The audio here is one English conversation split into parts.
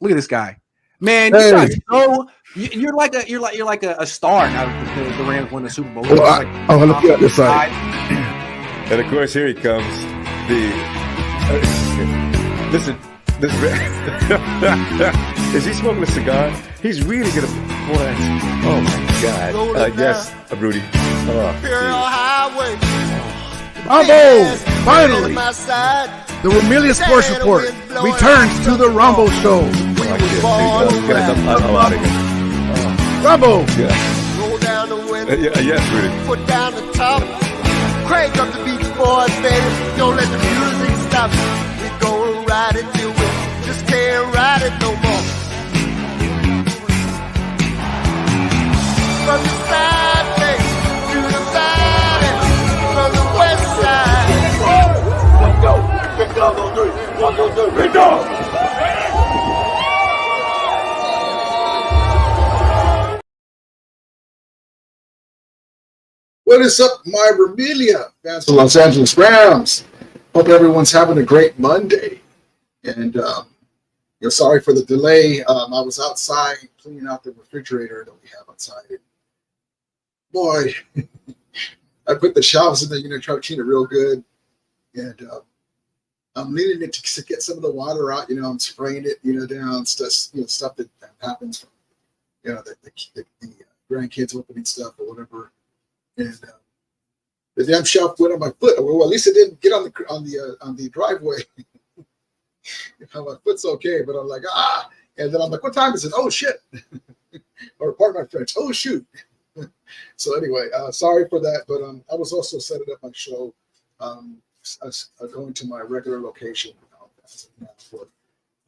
Look at this guy, man. Hey. You guys so you're like a star now that the Rams won the Super Bowl. Well, I'm looking at this side. And of course, here he comes. Listen, is he smoking a cigar? He's really gonna. What? Oh my God! Yes, Rudy. Rambo, finally, the Ramilius Sports Report returns to the Rambo Show. Rambo. Yes, Rudy. Put down the top, crank up the beats, boys, baby. Don't let the music stop. We gon' ride it till we just can't ride it no more. From the side face to the side, from the west side. Let's go. Let's go. 1, 2, 3. Let's go. What is up, my Ramilia fans of the Los Angeles Rams? Hope everyone's having a great Monday. And sorry for the delay. I was outside cleaning out the refrigerator that we have outside. And boy, I put the shelves in there, try to clean it real good. And I'm leaning it to get some of the water out. I'm spraying it, down stuff that happens from, the grandkids opening stuff or whatever. And the damn shelf went on my foot. Well, at least it didn't get on the driveway. My foot's okay, but I'm like, and then I'm like, what time is it? Oh shit! Or pardon my French. Oh shoot! So anyway, sorry for that, but I was also setting up my show, going to my regular location for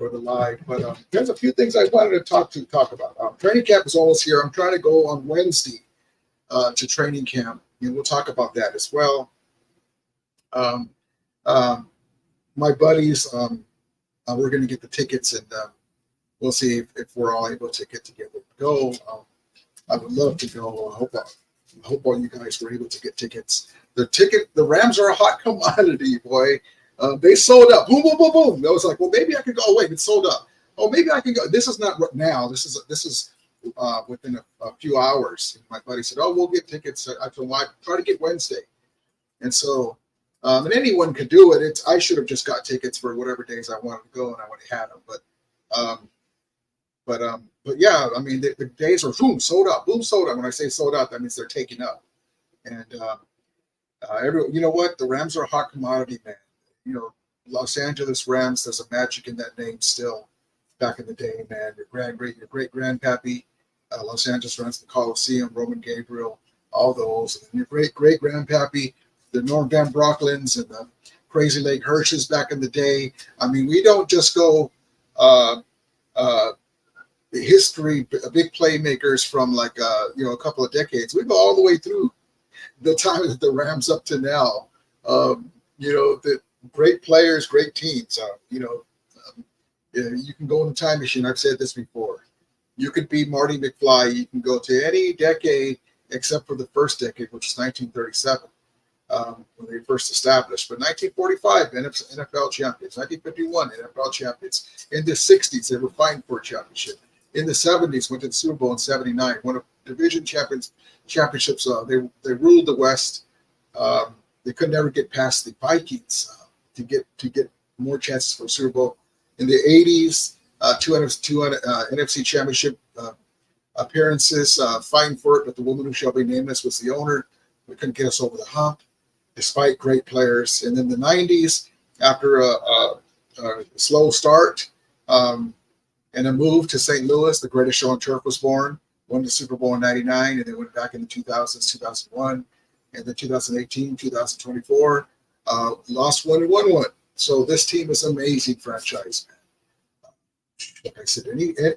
the live. But there's a few things I wanted to talk about. Training camp is almost here. I'm trying to go on Wednesday. To training camp, and we'll talk about that as well. My buddies, we're going to get the tickets, and we'll see if we're all able to get together to go. I would love to go. I hope all you guys were able to get tickets. The Rams are a hot commodity, boy. They sold out. Boom, boom, boom, boom. I was like, well, maybe I could go. Oh wait, it's sold out. Oh, maybe I can go. This is not now. This is. Within a few hours. My buddy said, oh, we'll get tickets. I told him, I try to get Wednesday. And so, and anyone could do it. I should have just got tickets for whatever days I wanted to go, and I would have had them. But yeah, I mean, the days are boom, sold out. Boom, sold out. When I say sold out, that means they're taking up. And you know what? The Rams are a hot commodity, man. Los Angeles Rams, there's a magic in that name still. Back in the day, man, your great grandpappy, Los Angeles Rams, the Coliseum, Roman Gabriel, all those, and your great grandpappy, the Norm Van Brocklins and the Crazy Lake Hirsches back in the day. I mean, we don't just go history, big playmakers from like a couple of decades. We go all the way through the time that the Rams up to now. The great players, great teams. You can go in the time machine. I've said this before. You could be Marty McFly. You can go to any decade except for the first decade, which is 1937, when they first established. But 1945, NFL champions. 1951, NFL champions. In the 60s, they were fighting for a championship. In the 70s, went to the Super Bowl in 79. Won a division championships. They ruled the West. They could never get past the Vikings to get more chances for a Super Bowl. In the 80s, two NFC championship appearances, fighting for it, but the woman who shall be nameless was the owner. We couldn't get us over the hump, despite great players. And in the 90s, after a slow start and a move to St. Louis, the greatest show on turf was born. Won the Super Bowl in 99, and they went back in the 2000s, 2001, and then 2018, 2024, lost one and won one. So this team is an amazing franchise, man. Like I said,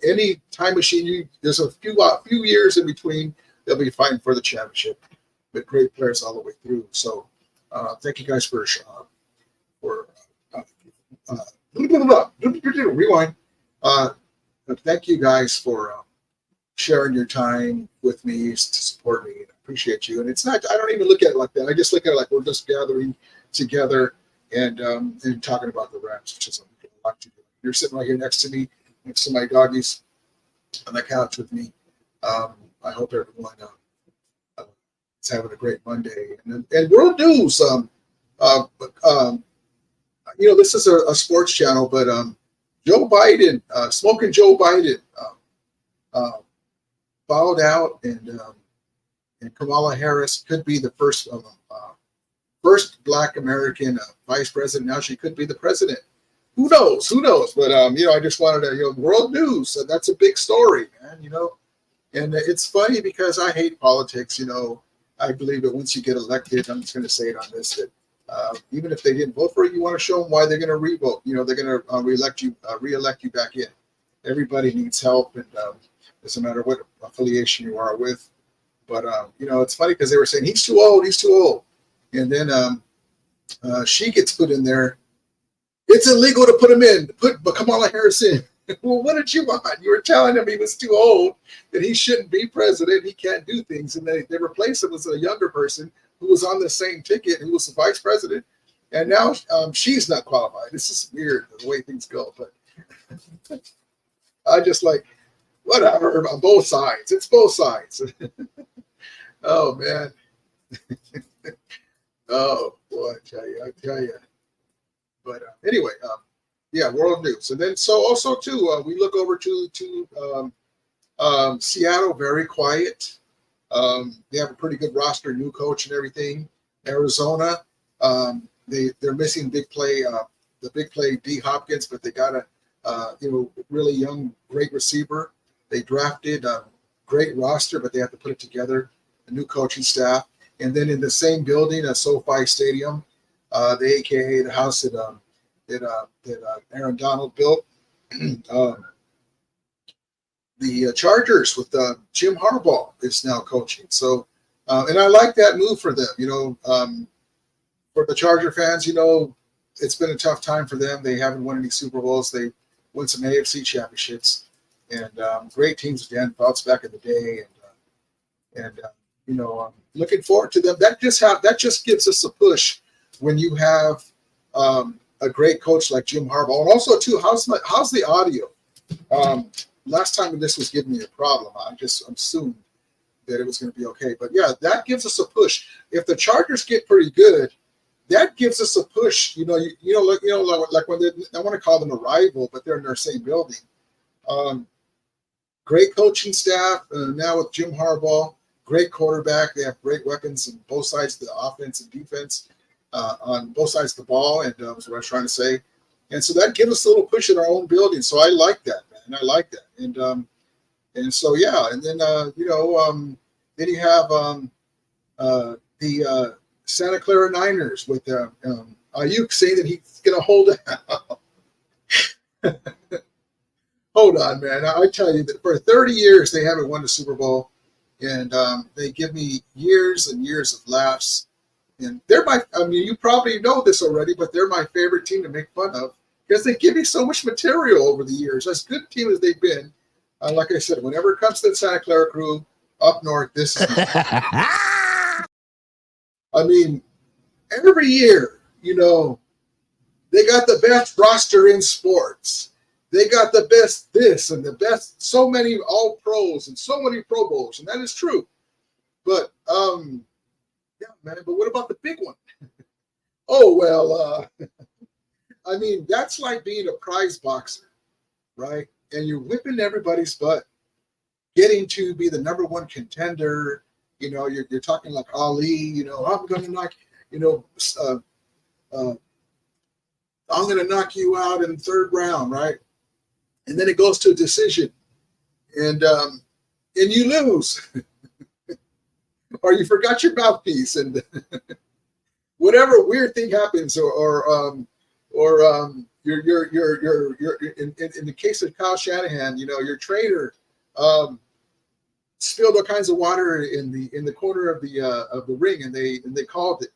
any time machine, there's a few years in between, they'll be fighting for the championship, but great players all the way through. So thank you guys for rewind. Thank you guys for sharing your time with me to support me. I appreciate you. And it's not, I don't even look at it like that. I just look at it like we're just gathering together and talking about the Rams, which is a lot to do. You're sitting right here next to me. next to my doggies on the couch with me. I hope everyone is having a great Monday. And world news. This is a sports channel, but Joe Biden, smoking Joe Biden, bowed out, and Kamala Harris could be the first Black American vice president. Now she could be the president. Who knows? But I just wanted to, world news. So that's a big story, man. And it's funny because I hate politics. I believe that once you get elected, I'm just going to say it on this, that even if they didn't vote for you, you want to show them why they're going to revote. They're going to re-elect you back in. Everybody needs help, and doesn't matter what affiliation you are with. But it's funny because they were saying he's too old, and then she gets put in there. It's illegal to put him in. Put Kamala Harris in. Well, what did you want? You were telling him he was too old, that he shouldn't be president, he can't do things, and they replaced him with a younger person who was on the same ticket, who was the vice president, and now she's not qualified. This is weird the way things go, but I just like, whatever, on both sides. It's both sides. Oh, man. Oh, boy, I tell you. But anyway, world news. And then so also, too, we look over to Seattle, very quiet. They have a pretty good roster, new coach and everything. Arizona, they're missing the big play D Hopkins, but they got a really young, great receiver. They drafted a great roster, but they have to put it together. A new coaching staff, and then in the same building at SoFi Stadium, the AKA the house that Aaron Donald built. The Chargers with Jim Harbaugh is now coaching. So, and I like that move for them. For the Charger fans, it's been a tough time for them. They haven't won any Super Bowls. They won some AFC championships, and great teams with Dan Phelps back in the day, and looking forward to them. That just gives us a push when you have a great coach like Jim Harbaugh. And also, too, how's the audio? Last time this was giving me a problem. I just assumed that it was going to be okay. But yeah, that gives us a push. If the Chargers get pretty good, that gives us a push. Like when I want to call them a rival, but they're in their same building. Great coaching staff now with Jim Harbaugh. Great quarterback. They have great weapons on both sides of the offense and defense, on both sides of the ball. And that's what I was trying to say. And so that gives us a little push in our own building. So I like that, man. I like that. And so, yeah. And then, then you have the Santa Clara Niners with Ayuk saying that he's going to hold out. Hold on, man. I tell you that for 30 years, they haven't won the Super Bowl. And they give me years and years of laughs. And they're you probably know this already, but they're my favorite team to make fun of because they give me so much material over the years. As good a team as they've been, like I said, whenever it comes to the Santa Clara crew up north, this is every year, they got the best roster in sports. They got the best this and the best, so many all pros and so many Pro Bowls, and that is true. But yeah, man. But what about the big one? Oh well, that's like being a prize boxer, right? And you're whipping everybody's butt, getting to be the number one contender. You're talking like Ali. I'm going to knock. I'm going to knock you out in the third round, right? And then it goes to a decision, and you lose, or you forgot your mouthpiece, and whatever weird thing happens, or you're in the case of Kyle Shanahan, your trainer spilled all kinds of water in the corner of the ring, and they called it.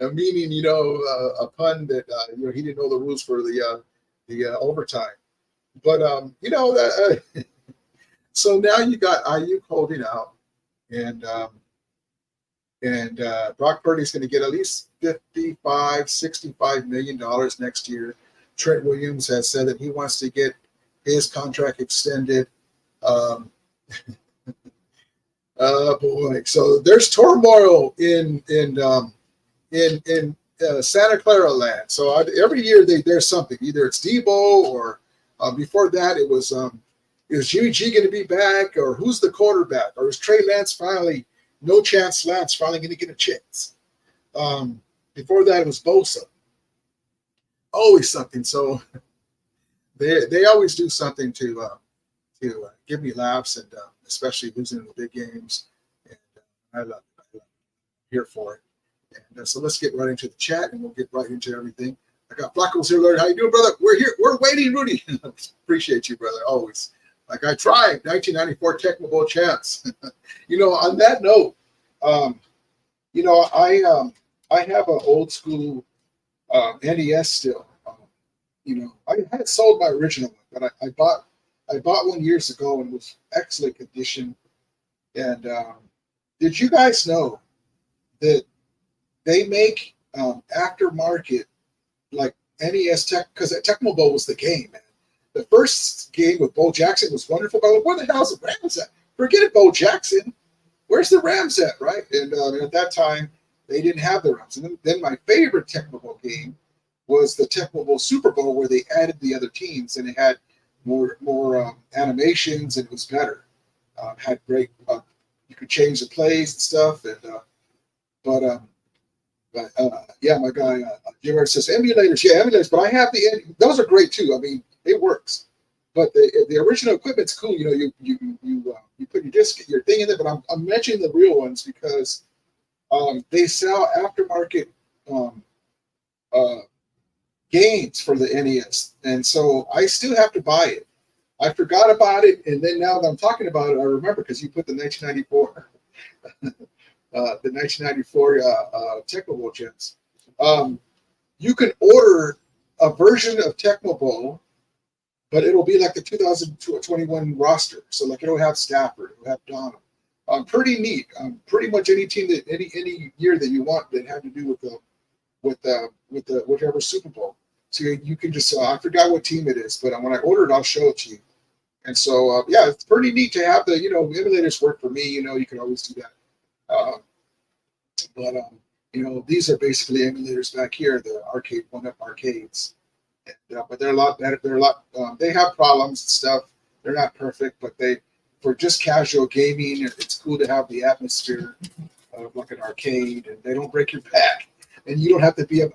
Meaning, a pun that he didn't know the rules for the overtime, but so now you got Ayuk holding out, and Brock Purdy's going to get at least $55-65 million next year. Trent Williams has said that he wants to get his contract extended. Oh boy! So there's turmoil in Santa Clara land. So every year there's something. Either it's Debo or before that it was Jimmy G going to be back, or who's the quarterback, or is Trey Lance finally no chance? Lance finally going to get a chance. Before that it was Bosa. Always something. So they always do something to give me laughs, and especially losing in the big games. And I love it. I'm here for it. And so let's get right into the chat, and we'll get right into everything. I got Flacco's here, Lord. How you doing, brother? We're here. We're waiting, Rudy. Appreciate you, brother. Always. Like I tried. 1994 Tecmo Bowl champs. On that note, I have an old school NES still. I had sold my original one, but I bought one years ago and it was excellent condition. And did you guys know that they make aftermarket like NES Tech, because Tecmo Bowl was the game, man. The first game with Bo Jackson was wonderful, but where the hell's the Rams at? Forget it, Bo Jackson. Where's the Rams at, right? And at that time, they didn't have the Rams. And then my favorite Tecmo Bowl game was the Tecmo Bowl Super Bowl, where they added the other teams and it had more animations and it was better. Had great, you could change the plays and stuff. And yeah, my guy Jim says emulators. Yeah, emulators. But I have those are great too. I mean, it works. But the original equipment's cool. You put your disc, your thing in there. But I'm mentioning the real ones because they sell aftermarket games for the NES, and so I still have to buy it. I forgot about it, and then now that I'm talking about it, I remember because you put the 1994, the 1994 Tecmo Bowl gems. You can order a version of Tecmo Bowl, but it'll be like the 2021 roster. So like it'll have Stafford, it'll have Donald. Pretty neat. Pretty much any team that any year that you want that had to do with the whatever Super Bowl. So you can just I forgot what team it is, but when I order it, I'll show it to you. And so yeah, it's pretty neat to have the emulators work for me. You can always do that. But these are basically emulators back here, the arcade 1-up arcades. And, but they're a lot better. They have problems and stuff. They're not perfect, but for just casual gaming, it's cool to have the atmosphere of like an arcade, and they don't break your back. And you don't have to be an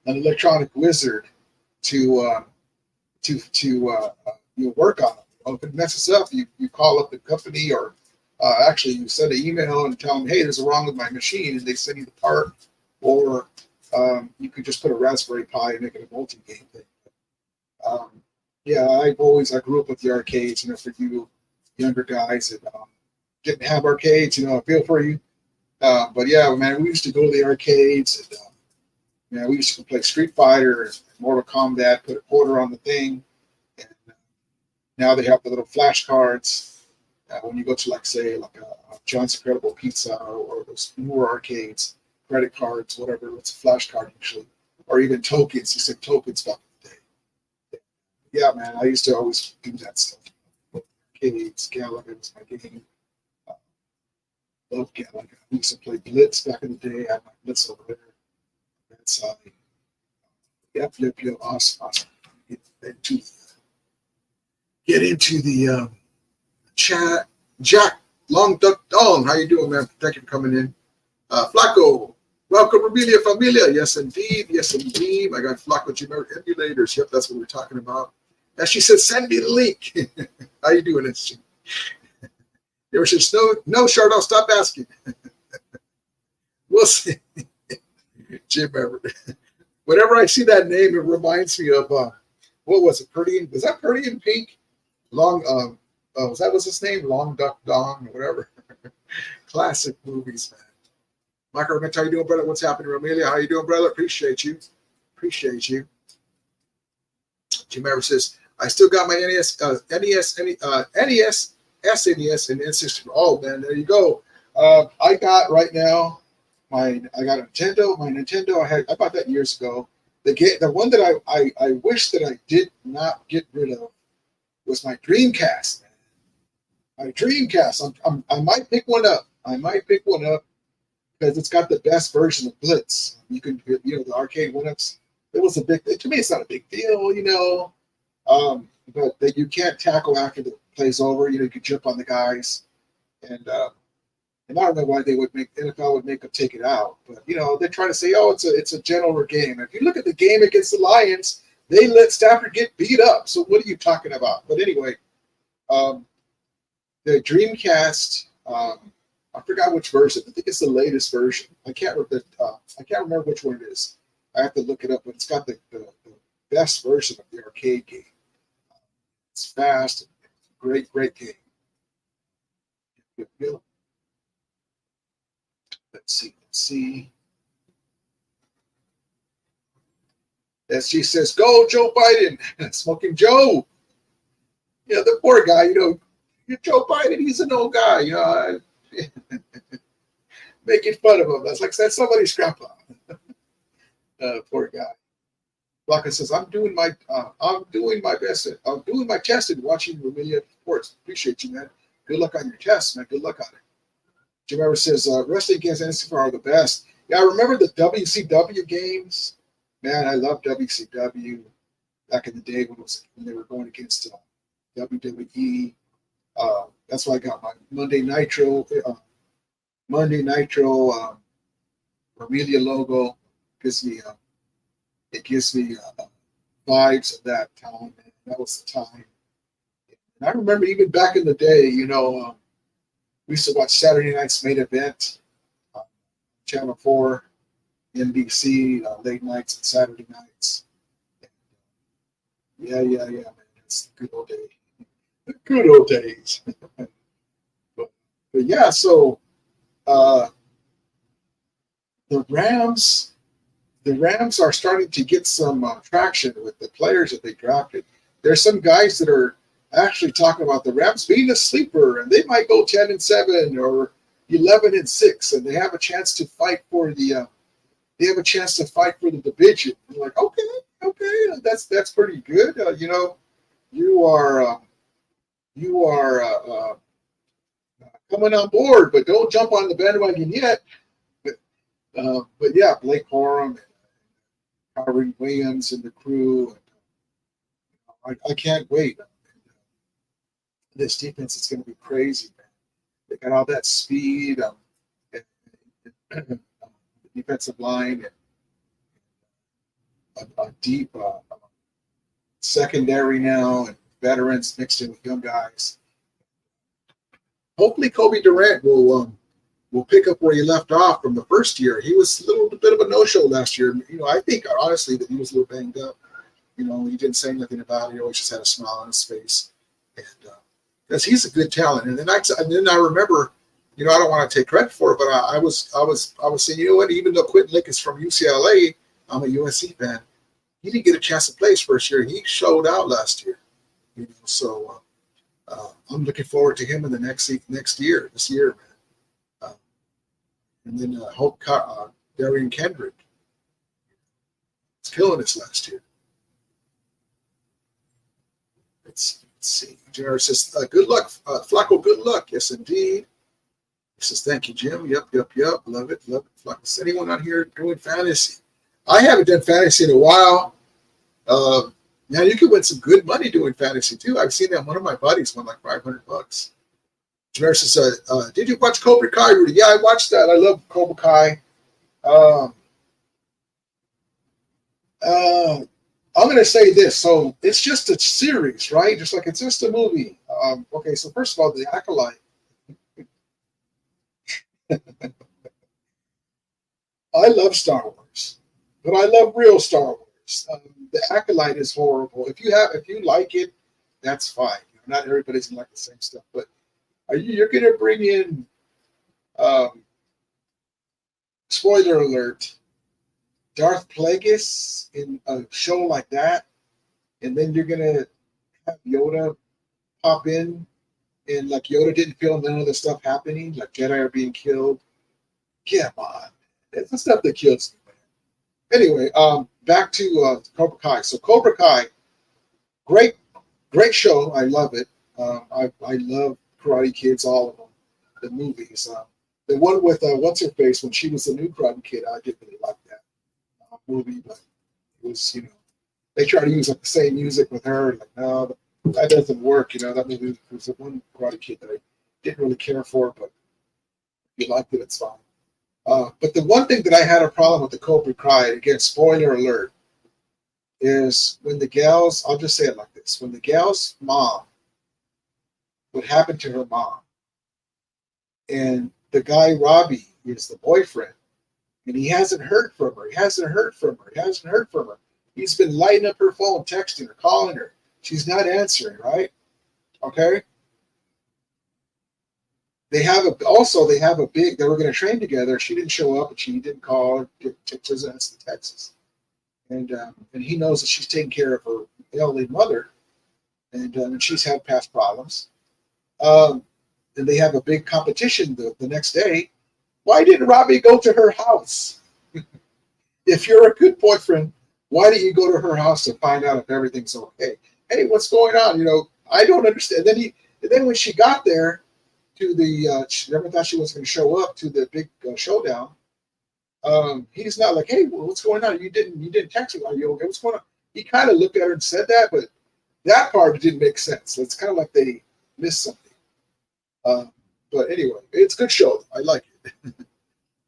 electronic wizard to work on it. If it messes up, you call up the company, or actually you send an email and tell them, hey, there's a wrong with my machine, and they send you the part. Or you could just put a Raspberry Pi and make it a multi-game thing. Yeah, I grew up with the arcades. For you younger guys that didn't have arcades, I feel for you. But yeah, man, we used to go to the arcades, and we used to play Street Fighter and Mortal Kombat, put a quarter on the thing. And now they have the little flashcards. When you go to a John's Incredible Pizza or those newer arcades, credit cards, whatever, it's a flash card usually, or even tokens. You said tokens back in the day. Yeah, man, I used to always do that stuff. Arcades, Galaga was my game. Love Galaga. I used to play Blitz back in the day. I had my Blitz over there. That's yep, awesome. Get into the chat. Jack Long Duck Dong, how you doing, man? Thank you for coming in. Flacco, welcome, Familia. Yes, indeed. I got Flacco generic emulators. Yep, that's what we're talking about. And she said, send me the link. How you doing, SG? There says, no, Chardon, stop asking. We'll see. Jim Everett. Whenever I see that name, it reminds me of what was it? Was that Purdy in Pink? Long what's his name? Long Duck Dong or whatever. Classic movies, man. Michael, how you doing, brother? What's happening, Romelia? How you doing, brother? Appreciate you. Jim Everett says, I still got my NES, SNES, and N64. Oh man, there you go. I got right now. I got a Nintendo. My Nintendo, I bought that years ago. the one that I wish that I did not get rid of was my Dreamcast. My Dreamcast. I might pick one up. I might pick one up because it's got the best version of Blitz. You can, the arcade one-ups. It was a big. To me, it's not a big deal, but that you can't tackle after the play's over. You can jump on the guys, and I don't know why they would NFL would make them take it out, but they're trying to say, oh, it's a gentler game. If you look at the game against the Lions, they let Stafford get beat up. So what are you talking about? But anyway, the Dreamcast, I forgot which version. I think it's the latest version. I can't remember which one it is. I have to look it up, but it's got the best version of the arcade game. It's fast, great game. Let's see. SG says, "Go, Joe Biden." Smoking Joe. The poor guy. Joe Biden. He's an old guy. Making fun of him. That's like somebody's grandpa. Poor guy. Blanca says, "I'm doing my best. I'm doing my test and watching Romania reports. Appreciate you, man. Good luck on your test, man. Good luck on it." Jim Evers says, "Wrestling games and NCFR are the best." Yeah, I remember the WCW games. Man, I love WCW back in the day when they were going against WWE. That's why I got my Monday Nitro Romania logo. It gives me vibes of that time. Man. That was the time. And I remember even back in the day, we used to watch Saturday Night's Main Event, Channel 4, NBC, late nights and Saturday nights. Yeah, man. It's the good old days. The good old days. but yeah, so the Rams are starting to get some traction with the players that they drafted. There's some guys that are actually talking about the Rams being a sleeper, and they might go 10-7 or 11-6, and they have a chance to fight for the division. I'm like, okay, that's pretty good. You are coming on board, but don't jump on the bandwagon yet. But yeah, Blake Corum, and Kyrie Williams, and the crew. I can't wait. This defense is going to be crazy, man. They got all that speed, the defensive line, and a deep secondary now, and veterans mixed in with young guys. Hopefully, Kobe Durant will pick up where he left off from the first year. He was a little bit of a no-show last year. I think honestly that he was a little banged up. He didn't say nothing about it. He always just had a smile on his face, and because he's a good talent. And then I remember, I don't want to take credit for it, but I was saying, what? Even though Quentin Lake is from UCLA, I'm a USC fan. He didn't get a chance to play his first year. He showed out last year. So I'm looking forward to him in the next year, this year, man. And then Hope Darian Kendrick. He's killing us last year. Let's see. Jared says, "Good luck, Flacco. Good luck." Yes, indeed. He says, "Thank you, Jim. Yep. Love it. Flacco." Is anyone out here doing fantasy? I haven't done fantasy in a while. Now you can win some good money doing fantasy too. I've seen that one of my buddies won like $500. Jared says, "Did you watch Cobra Kai, Rudy?" Yeah, I watched that. I love Cobra Kai. I'm going to say this. So it's just a series, right? Just like it's just a movie. Okay, so first of all, The Acolyte. I love Star Wars, but I love real Star Wars. The Acolyte is horrible. If you like it, that's fine. Not everybody's going to like the same stuff, but you're going to bring in, spoiler alert, Darth Plagueis in a show like that, and then you're gonna have Yoda pop in, and like Yoda didn't feel none of the stuff happening, like Jedi are being killed. Come on, that's the stuff that kills me, man. Anyway, back to Cobra Kai. So Cobra Kai, great show. I love it. I love Karate Kids, all of them, the movies. The one with what's her face when she was the new Karate Kid, I didn't really like that movie, but it was, they try to use like the same music with her. Like, no, that doesn't work. That movie was the one Karate Kid that I didn't really care for, but if you liked it, it's fine. But the one thing that I had a problem with the Cobra Kai, again, spoiler alert, is when the gals, I'll just say it like this, when the gal's mom, what happened to her mom, and the guy Robbie is the boyfriend, and he hasn't heard from her. He hasn't heard from her. He's been lighting up her phone, texting her, calling her. She's not answering, right? Okay. They have a big, they were going to train together. She didn't show up, and she didn't call, doesn't answer the texts. And he knows that she's taking care of her elderly mother, and she's had past problems. And they have a big competition the next day. Why didn't Robbie go to her house? If you're a good boyfriend, why didn't you go to her house to find out if everything's okay? Hey, what's going on? I don't understand. And then when she got there to the, she never thought she was going to show up to the big showdown. He's not like, hey, well, what's going on? You didn't text me. Are you okay? What's going on? He kind of looked at her and said that, but that part didn't make sense. It's kind of like they missed something. But anyway, it's a good show. I like it.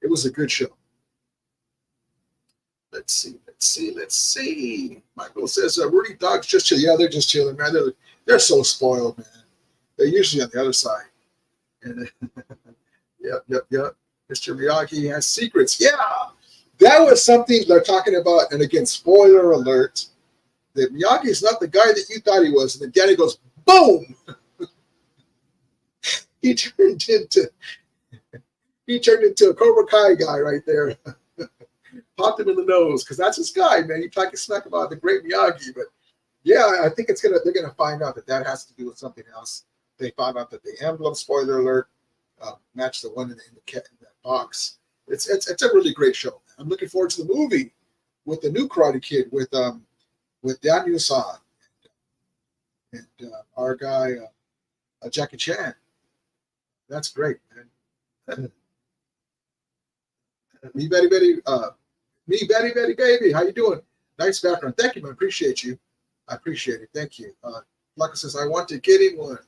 It was a good show. Let's see. Michael says, Rudy Dog's just chilling. Yeah, they're just chilling, man. They're so spoiled, man. They're usually on the other side. And yep. Mr. Miyagi has secrets. Yeah, that was something they're talking about. And again, spoiler alert, that Miyagi is not the guy that you thought he was. And then Danny goes, boom! He turned into a Cobra Kai guy right there. Popped him in the nose, because that's his guy, man. You talking smack about the great Miyagi, but yeah, I think they're gonna find out that has to do with something else. They found out that the emblem, spoiler alert, matched the one in that box. It's a really great show. I'm looking forward to the movie with the new Karate Kid with Daniel San and our guy Jackie Chan. That's great, man. Me Betty Betty baby, how you doing? Nice background. Thank you, man. Appreciate you. I appreciate it. Thank you. Blanca says, I want to get in one.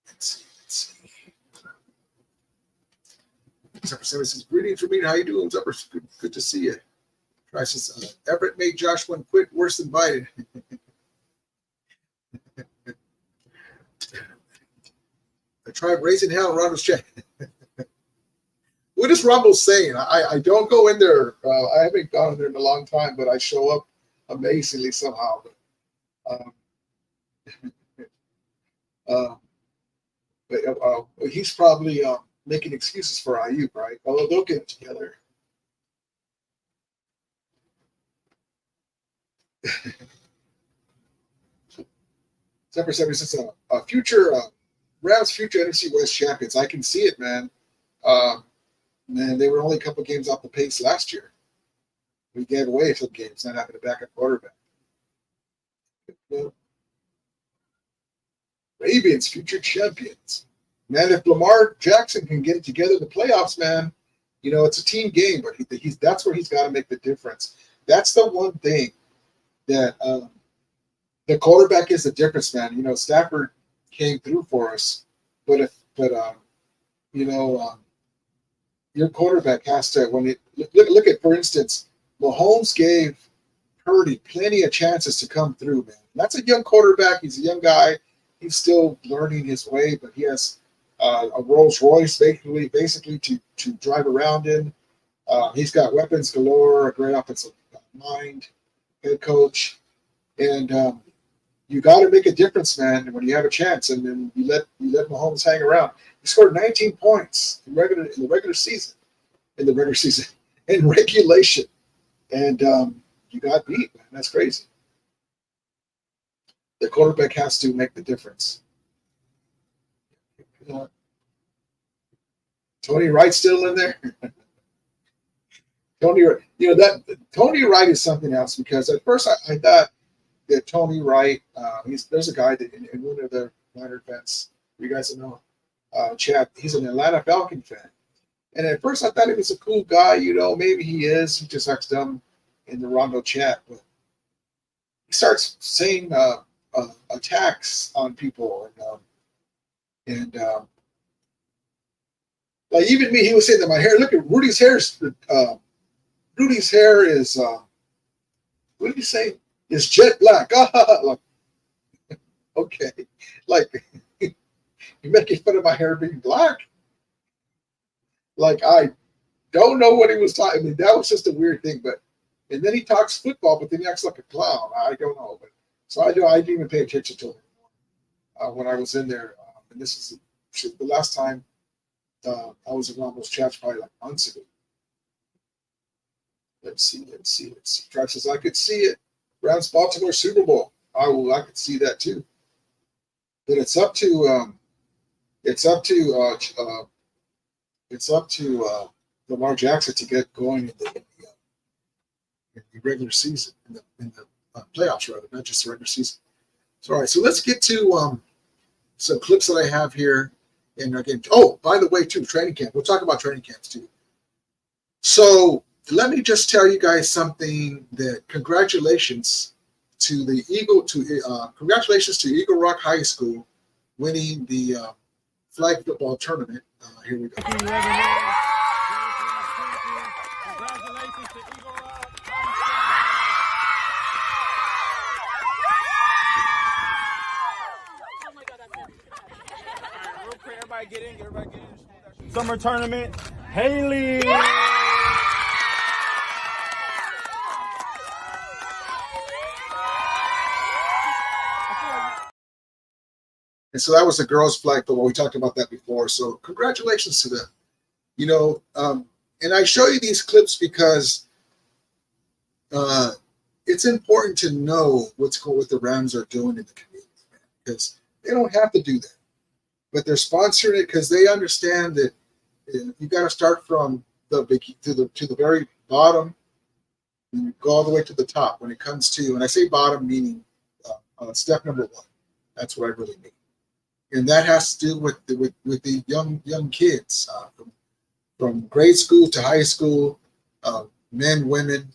Let's see. Zephyr says, greetings from me. How you doing, Zephyr? Good to see you. Try says, Everett made Josh one quit worse than Biden. I tried raising hell. Ronald's chat. What is Rumble saying? I don't go in there. I haven't gone in there in a long time, but I show up amazingly somehow. But he's probably making excuses for Ayuk, right? Although they'll get it together. Zephyr says a future Rams future NFC West champions. I can see it, man. Man, they were only a couple games off the pace last year. We gave away some games, not having a backup quarterback. Ravens future champions. Man, if Lamar Jackson can get it together in the playoffs, man, it's a team game, but that's where he's got to make the difference. That's the one thing that the quarterback is the difference, man. Stafford came through for us, but your quarterback has to, when it look at, for instance, Mahomes gave Purdy plenty of chances to come through, man. That's a young quarterback. He's a young guy. He's still learning his way, but he has a Rolls Royce basically to drive around in. He's got weapons galore, a great offensive mind, head coach, and you got to make a difference, man, when you have a chance. And then you let Mahomes hang around. He scored 19 points in the regular season, in regulation, and you got beat, man. That's crazy. The quarterback has to make the difference. Tony Wright's still in there. Tony, Tony Wright is something else, because at first I thought that Tony Wright, there's a guy that in one of the minor events, you guys know, Chad, he's an Atlanta Falcon fan. And at first I thought he was a cool guy, maybe he is. He just acts dumb in the Rondo chat. But he starts saying attacks on people. And like even me, he was saying that my hair, look at Rudy's hair. Rudy's hair is, what did he say? Is jet black. Like, okay. Like, you're making fun of my hair being black? Like, I don't know what he was talking. I mean, that was just a weird thing. And then he talks football, but then he acts like a clown. I don't know. But so I didn't even pay attention to him when I was in there. And this is the last time I was around those chats, probably like months ago. Let's see. Tribe says, I could see it. Rams Baltimore Super Bowl. I could see that too. But it's up to Lamar Jackson to get going in the regular season, in the playoffs rather, not just the regular season. So all right, so let's get to some clips that I have here. And again, by the way, too, training camp. We'll talk about training camps too. So let me just tell you guys something. That congratulations to Eagle Rock High School winning the flag football tournament. Here we go. Congratulations to Eagle Rock. Oh my God, that's it. All right, real quick, everybody get in. Summer tournament, Haley. And so that was the girls' flag football. We talked about that before. So congratulations to them. And I show you these clips because it's important to know what the Rams are doing in the community, man, because they don't have to do that, but they're sponsoring it because they understand that you got to start from the to the very bottom and go all the way to the top when it comes to. And I say bottom meaning step number one. That's what I really mean. And that has to do with the young kids from grade school to high school, men, women,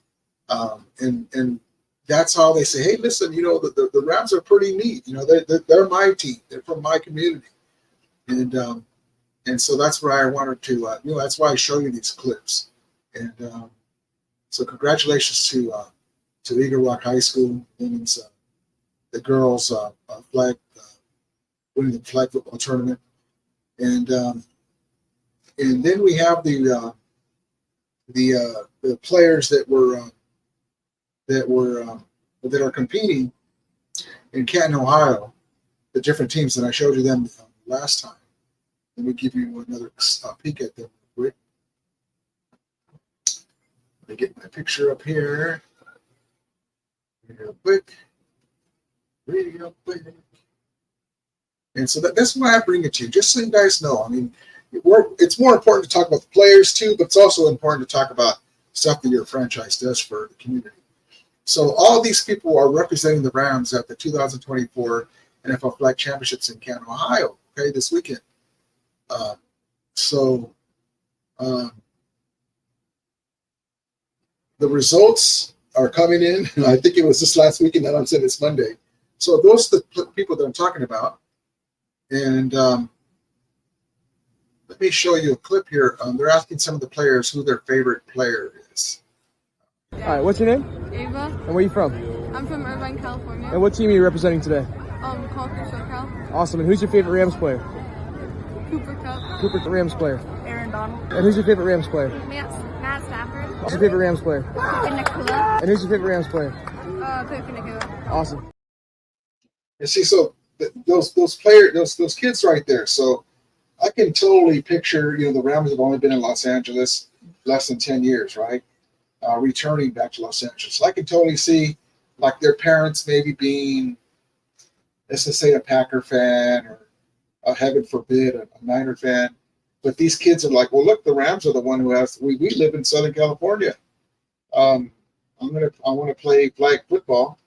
and that's how they say, hey, listen, the Rams are pretty neat. They're my team. They're from my community, and so that's why I wanted to. That's why I show you these clips. And so congratulations to Eagle Rock High School women's the girls flag. Winning the flag football tournament, and then we have the players that are competing in Canton, Ohio, the different teams, and I showed you them last time. Let me give you another peek at them real quick. Let me get my picture up here. Real quick. And so that's why I bring it to you, just so you guys know. I mean, it's more important to talk about the players too, but it's also important to talk about stuff that your franchise does for the community. So all these people are representing the Rams at the 2024 NFL Flag Championships in Canton, Ohio, okay, this weekend. The results are coming in. I think it was this last weekend that I'm saying it's Monday. So those are the people that I'm talking about. And let me show you a clip here. They're asking some of the players who their favorite player is. All right, what's your name? Ava. And where are you from? I'm from Irvine, California. And what team are you representing today? Call for SOCAL. Awesome. And who's your favorite Rams player? Cooper Cup. Cooper, the Rams player. Aaron Donald. And who's your favorite Rams player? Matt Stafford. Who's your favorite Rams player? Nakua. And who's your favorite Rams player? Nakua. Awesome. And see, so those players, those kids right there. So I can totally picture, the Rams have only been in Los Angeles less than 10 years, right? Returning back to Los Angeles. So I can totally see like their parents maybe being, let's just say, a Packer fan or, heaven forbid, a Niner fan. But these kids are like, well, look, the Rams are the one who has. We live in Southern California. I want to play flag football.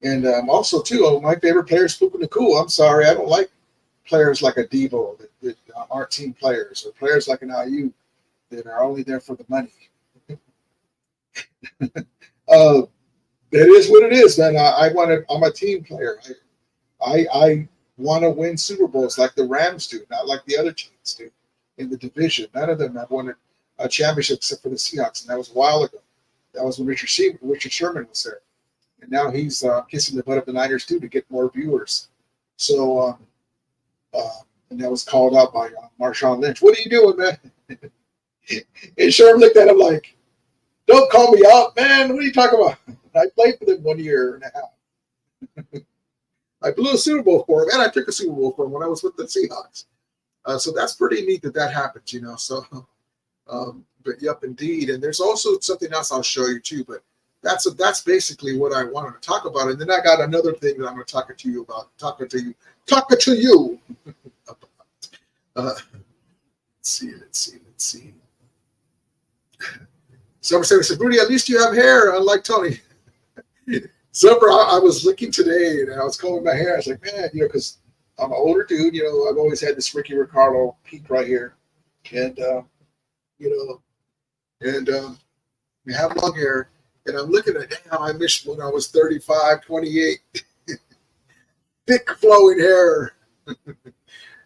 And also, too, my favorite player is Puka Nakua. I'm sorry, I don't like players like a Devo that aren't team players, or players like an IU that are only there for the money. It is what it is, man. I'm a team player. I want to win Super Bowls like the Rams do, not like the other teams do in the division. None of them have won a championship except for the Seahawks, and that was a while ago. That was when Richard Sherman was there. And now he's kissing the butt of the Niners, too, to get more viewers. So, and that was called out by Marshawn Lynch. What are you doing, man? And Sherman looked at him like, don't call me out, man. What are you talking about? I played for them 1 year and a half. I blew a Super Bowl for him, and I took a Super Bowl for him when I was with the Seahawks. So that's pretty neat that happens, you know. So, but yep, indeed. And there's also something else I'll show you, too, but that's basically what I wanted to talk about. And then I got another thing that I'm going to talk to you about. Talking to you. Let's see. Summer said, Rudy, at least you have hair, unlike Tony. Summer, I was looking today and I was combing my hair. I was like, man, you know, because I'm an older dude, you know, I've always had this Ricky Ricardo peak right here. And, you know, and I have long hair. And I'm looking at how I missed when I was 35, 28. Thick flowing hair.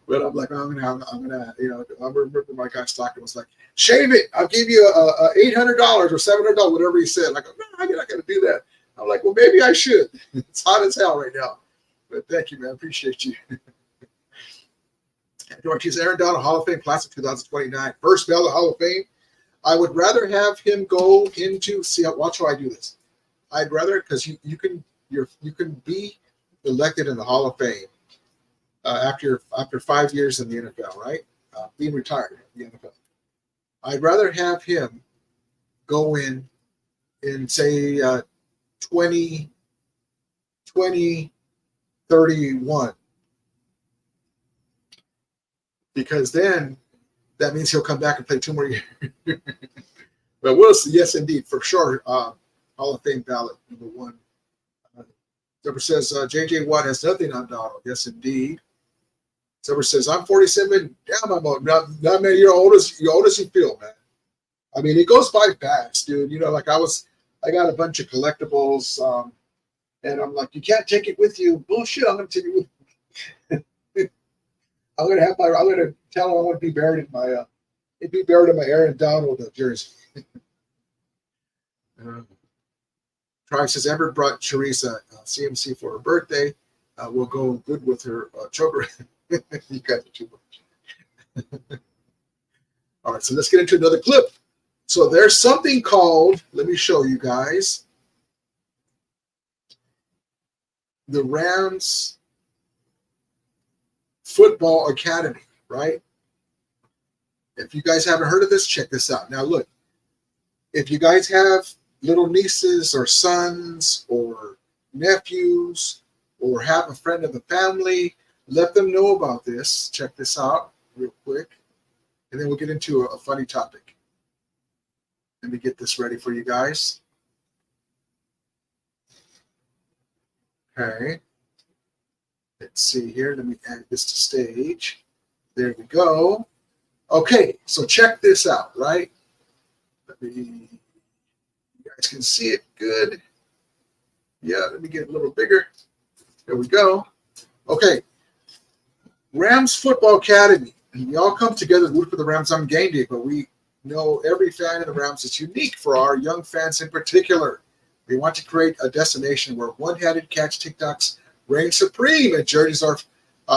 But I'm like, I'm gonna, you know, I remember my guy Stockton was like, shave it. I'll give you $800 or $700, whatever he said. Like, no, I'm not gonna do that. I'm like, well, maybe I should. It's hot as hell right now. But thank you, man. Appreciate you. George, he's Aaron Donald, Hall of Fame class of 2029. First ballot Hall of Fame. I would rather have him go into watch how I do this. I'd rather, because you can be elected in the Hall of Fame after 5 years in the NFL, right? Being retired in the NFL. I'd rather have him go in say 2031, because then that means he'll come back and play 2 more years. But we'll see. Yes, indeed, for sure. Hall of Fame ballot number 1. Deborah says J.J. Watt has nothing on Donald. Yes, indeed. Deborah says I'm 47. Damn, I'm old. Now, man, you're old as you feel, man. I mean, it goes by fast, dude. You know, like I got a bunch of collectibles, and I'm like, you can't take it with you. Bullshit. I'm gonna take it with me. I'm gonna tell him I want to be buried in my Aaron Donald jersey. Tribe says Amber brought Teresa CMC for her birthday. We'll go good with her choker. You guys are too much. All right, so let's get into another clip. So there's something called, let me show you guys, the Rams Football Academy, right? If you guys haven't heard of this, check this out. Now, look, if you guys have little nieces or sons or nephews or have a friend of the family, let them know about this. Check this out real quick. And then we'll get into a funny topic. Let me get this ready for you guys. Okay. Let's see here. Let me add this to stage. There we go. Okay, so check this out, right? You guys can see it good. Yeah, let me get it a little bigger. There we go. Okay. Rams Football Academy. We all come together to root for the Rams on game day, but we know every fan of the Rams is unique for our young fans in particular. We want to create a destination where one-handed catch TikToks reign supreme and jerseys are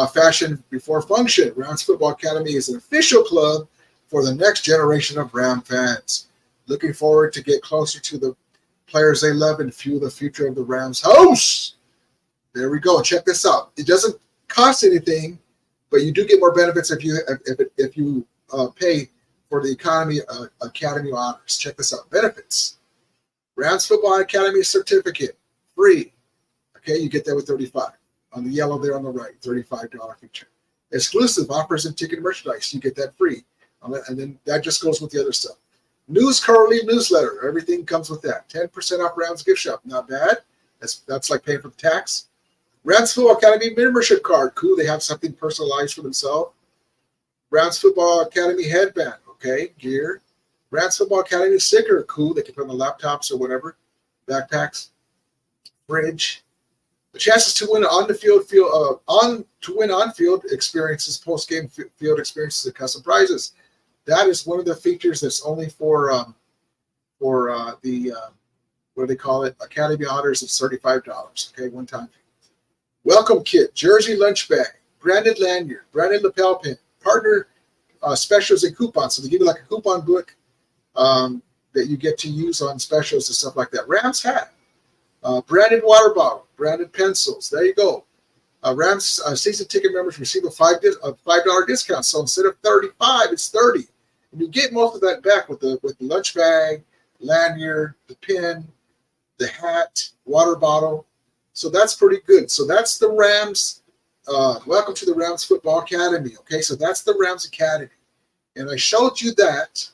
fashion before function. Rams Football Academy is an official club for the next generation of Ram fans. Looking forward to get closer to the players they love and fuel the future of the Rams house. There we go. Check this out. It doesn't cost anything, but you do get more benefits if you pay for the Academy honors. Check this out. Benefits. Rams Football Academy certificate, free. Okay, you get that with $35. On the yellow there on the right, $35 feature. Exclusive offers and ticket merchandise. You get that free. And then that just goes with the other stuff. News Currently newsletter. Everything comes with that. 10% off Rams gift shop. Not bad. That's like paying for the tax. Rams Football Academy membership card. Cool. They have something personalized for themselves. Rams Football Academy headband. Okay. Gear. Rams Football Academy sticker. Cool. They can put on the laptops or whatever. Backpacks. Fridge. The chances to win on-field experiences, post-game field experiences, and custom prizes. That is one of the features that's only for the what do they call it? Academy Honors of $35. Okay, one time. Welcome kit, jersey lunch bag, branded lanyard, branded lapel pin, partner specials and coupons. So they give you like a coupon book that you get to use on specials and stuff like that. Rams hat. Branded water bottle, branded pencils. There you go. Rams season ticket members receive a $5 discount. So instead of $35, it's $30. And you get most of that back with the lunch bag, lanyard, the pin, the hat, water bottle. So that's pretty good. So that's the Rams. Welcome to the Rams Football Academy. Okay, so that's the Rams Academy. And I showed you that.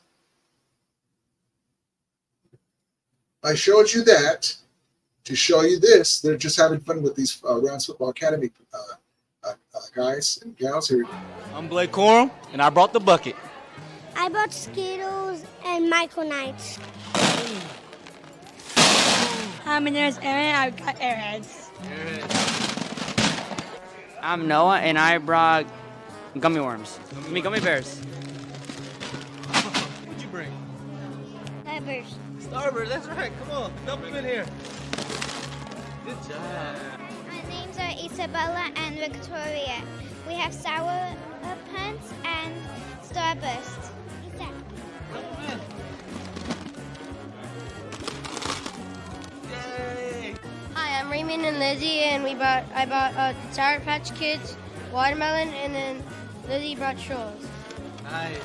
To show you this. They're just having fun with these Rams Football Academy guys and gals here. I'm Blake Corum, and I brought the bucket. I bought Skittles and Micronauts. Hi, my name is Aaron. I got Airheads. I'm Noah, and I brought gummy worms. Gummy bears. What'd you bring? Starburst. Starburst, that's right. Come on, dump them in here. Good job. My names are Isabella and Victoria. We have Sour Pants and Starburst. Yay! Hi, I'm Raymond and Lizzie, and I bought Sour Patch Kids, watermelon, and then Lizzie brought straws. Nice.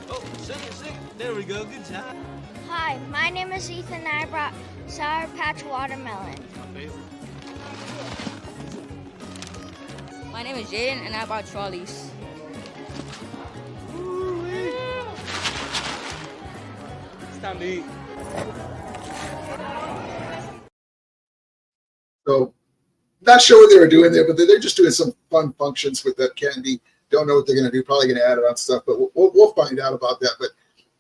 Oh, sing it. There we go. Good job. Hi, my name is Ethan and I brought Sour Patch Watermelon. My favorite. My name is Jaden, and I bought trolleys. It's time to eat. So, not sure what they were doing there, but they're just doing some fun functions with that candy. Don't know what they're going to do. Probably going to add it on stuff, but we'll find out about that. But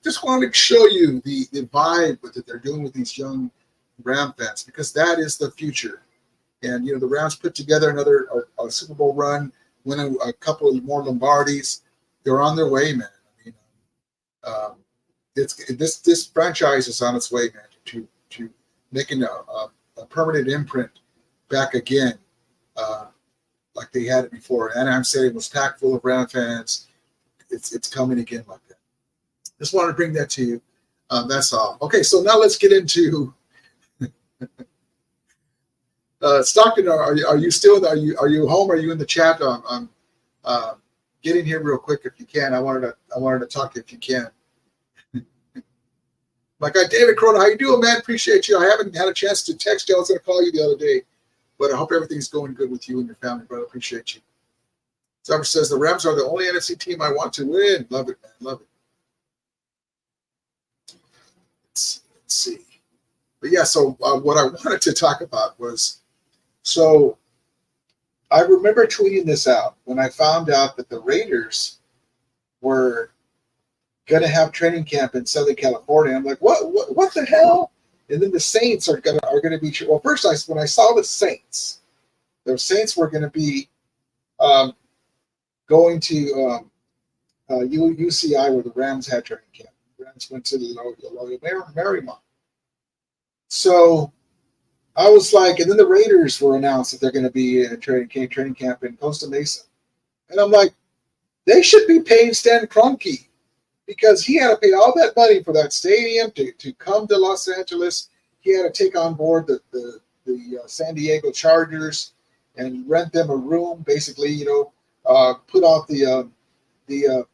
just wanted to show you the vibe that they're doing with these young Ram fans, because that is the future. And, the Rams put together another Super Bowl run, winning a couple of more Lombardis. They're on their way, man. I mean, this franchise is on its way, man, to making a permanent imprint back again, like they had it before. Anaheim Stadium was packed full of Ram fans. It's coming again like that. Just wanted to bring that to you. That's all. Okay, so now let's get into Stockton. Are you still? Are you home? Are you in the chat? Get in here real quick if you can. I wanted to talk if you can. My guy David Corona, how you doing, man? Appreciate you. I haven't had a chance to text you. I was going to call you the other day, but I hope everything's going good with you and your family, brother. Appreciate you. Summer says the Rams are the only NFC team I want to win. Love it, man. Love it. Let's see. But yeah, so what I wanted to talk about was, so I remember tweeting this out when I found out that the Raiders were going to have training camp in Southern California. I'm like, what the hell? And then the Saints are going to be. Well, first when I saw the Saints were going to be going to UCI where the Rams had training camp. The Rams went to the Marymount. So I was like, and then the Raiders were announced that they're going to be in a training camp in Costa Mesa. And I'm like, they should be paying Stan Kroenke, because he had to pay all that money for that stadium to come to Los Angeles. He had to take on board the San Diego Chargers and rent them a room, basically, put out the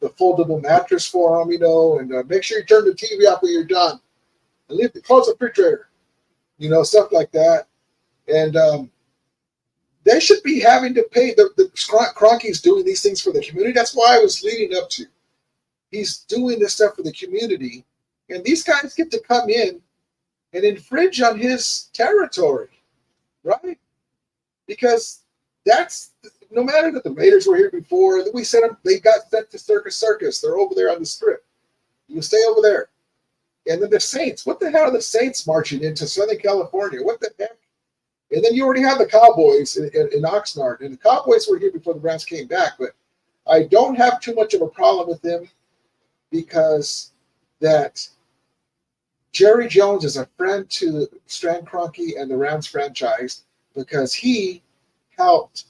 foldable mattress for them, and make sure you turn the TV off when you're done, and close the refrigerator, stuff like that. And They should be having to pay. The Kroenke's doing these things for the community. That's why I was leading up to. He's doing this stuff for the community, and these guys get to come in and infringe on his territory, right? Because that's, no matter that the Raiders were here before, we sent them, they got sent to Circus. They're over there on the Strip. You stay over there. And then the Saints. What the hell are the Saints marching into Southern California? What the heck? And then you already have the Cowboys in Oxnard. And the Cowboys were here before the Rams came back. But I don't have too much of a problem with them because that Jerry Jones is a friend to Stan Kroenke and the Rams franchise because he helped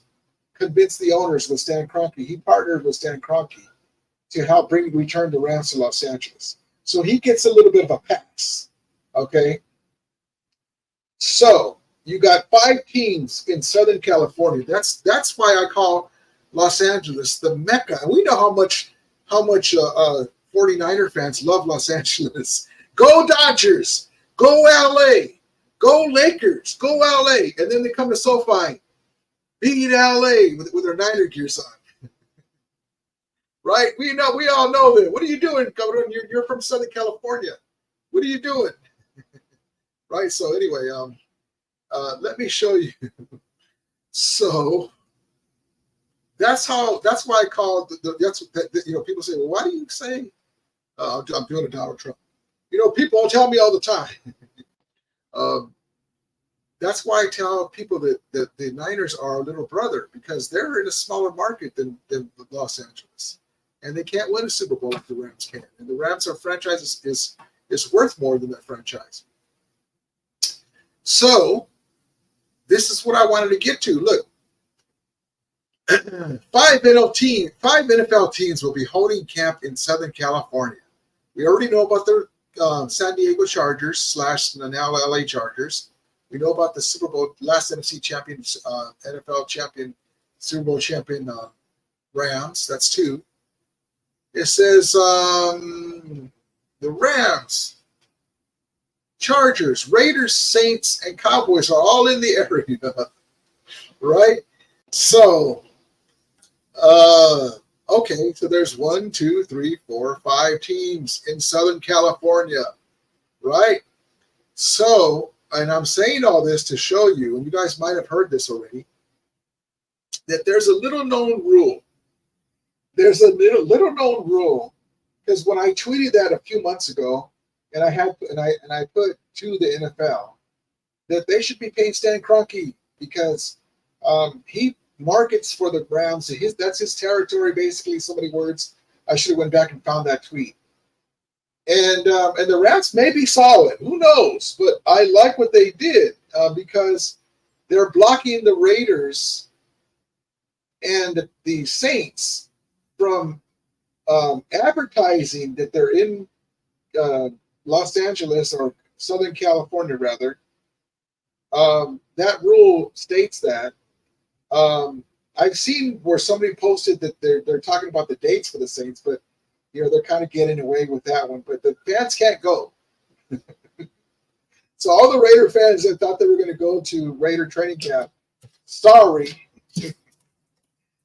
convince the owners with Stan Kroenke. He partnered with Stan Kroenke to help return the Rams to Los Angeles. So he gets a little bit of a pass, okay? So you got 5 teams in Southern California. That's why I call Los Angeles the Mecca. And we know how much 49er fans love Los Angeles. Go Dodgers, go LA, go Lakers, go LA. And then they come to SoFi, beat LA with their Niner gears on. Right? We all know that. What are you doing, Governor? You're from Southern California. What are you doing? Right? So anyway, let me show you. So that's why I call people say, well, why do you say I'm doing a Donald Trump? People tell me all the time. That's why I tell people that the Niners are a little brother because they're in a smaller market than Los Angeles. And they can't win a Super Bowl if the Rams can. And the Rams, our franchise is worth more than that franchise. So this is what I wanted to get to. Look, 5 NFL teams will be holding camp in Southern California. We already know about the San Diego Chargers / now LA Chargers. We know about the Super Bowl, last NFC champion, NFL champion, Super Bowl champion Rams. That's 2. It says the Rams, Chargers, Raiders, Saints, and Cowboys are all in the area, right? So, okay, so there's 1, 2, 3, 4, 5 teams in Southern California, right? So, and I'm saying all this to show you, and you guys might have heard this already, that there's a little known rule. There's a little known rule because when I tweeted that a few months ago, and I put to the NFL that they should be paying Stan Kroenke because he markets for the Browns. That's his territory, basically. So many words. I should have went back and found that tweet. And the Rams may be solid. Who knows? But I like what they did because they're blocking the Raiders and the Saints from advertising that they're in Los Angeles or Southern California, rather. That rule states that. I've seen where somebody posted that they're talking about the dates for the Saints, but they're kind of getting away with that one. But the fans can't go. So all the Raider fans that thought they were going to go to Raider training camp, sorry.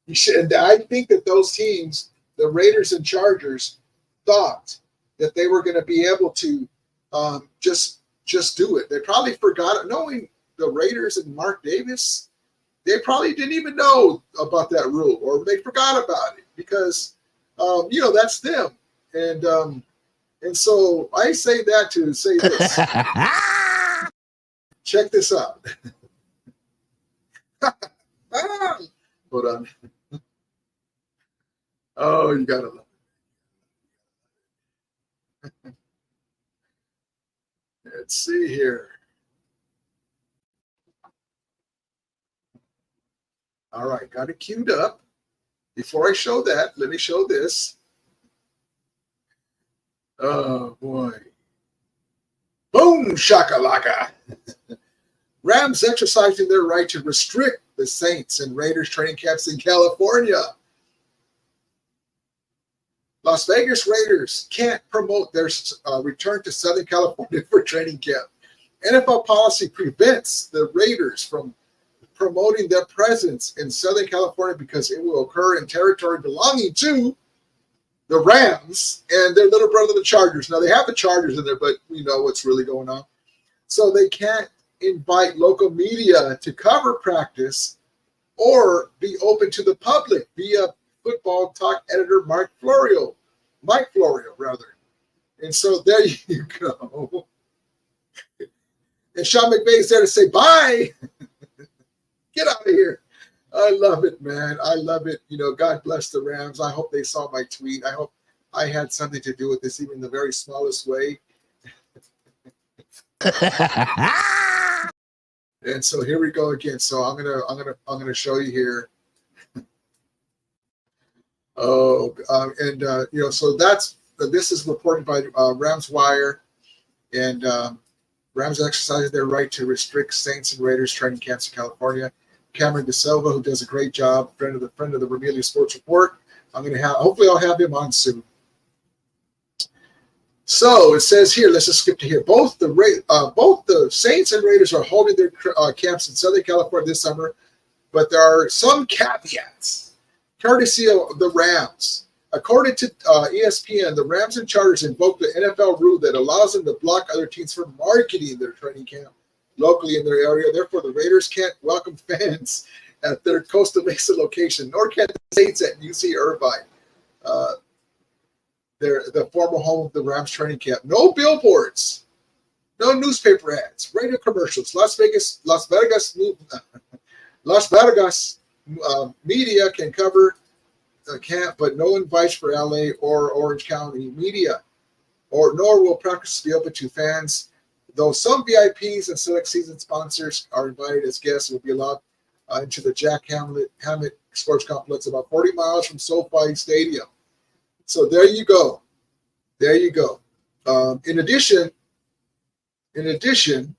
You should. I think that those teams, the Raiders and Chargers, thought that they were going to be able to just do it. They probably forgot it. Knowing the Raiders and Mark Davis, they probably didn't even know about that rule, or they forgot about it because that's them. And so I say that to say this. Check this out. Hold on. Oh, you gotta love it. Let's see here. All right, got it queued up. Before I show that, let me show this. Oh boy. Boom shakalaka. Rams exercising their right to restrict the Saints and Raiders training camps in California. Las Vegas Raiders can't promote their return to Southern California for training camp. NFL policy prevents the Raiders from promoting their presence in Southern California because it will occur in territory belonging to the Rams and their little brother, the Chargers. Now, they have the Chargers in there, but we know what's really going on. So they can't invite local media to cover practice or be open to the public via football talk editor Mike Florio, rather. And so there you go. And Sean McVay's there to say bye. Get out of here. I love it, man. I love it. You know, God bless the Rams. I hope they saw my tweet. I hope I had something to do with this, even in the very smallest way. And so here we go again. So I'm gonna show you here. Oh, you know, so this is reported by Rams Wire, and Rams exercising their right to restrict Saints and Raiders training camps in California. Cameron DeSilva, who does a great job, friend of the Vermillion Sports Report. Hopefully I'll have him on soon. So it says here, let's just skip to here. Both the Saints and Raiders are holding their camps in Southern California this summer, but there are some caveats, courtesy of the Rams. According to ESPN, the Rams and Chargers invoked the NFL rule that allows them to block other teams from marketing their training camp locally in their area. Therefore, the Raiders can't welcome fans at their Costa Mesa location, nor can the Saints at UC Irvine, the former home of the Rams training camp. No billboards, no newspaper ads, radio commercials. Las Vegas media can cover the camp, but no invites for LA or Orange County media, nor will practice be open to fans. Though some VIPs and select season sponsors are invited as guests, will be allowed into the Jack Hammett Sports Complex, about 40 miles from SoFi Stadium. So there you go. There you go. In addition, the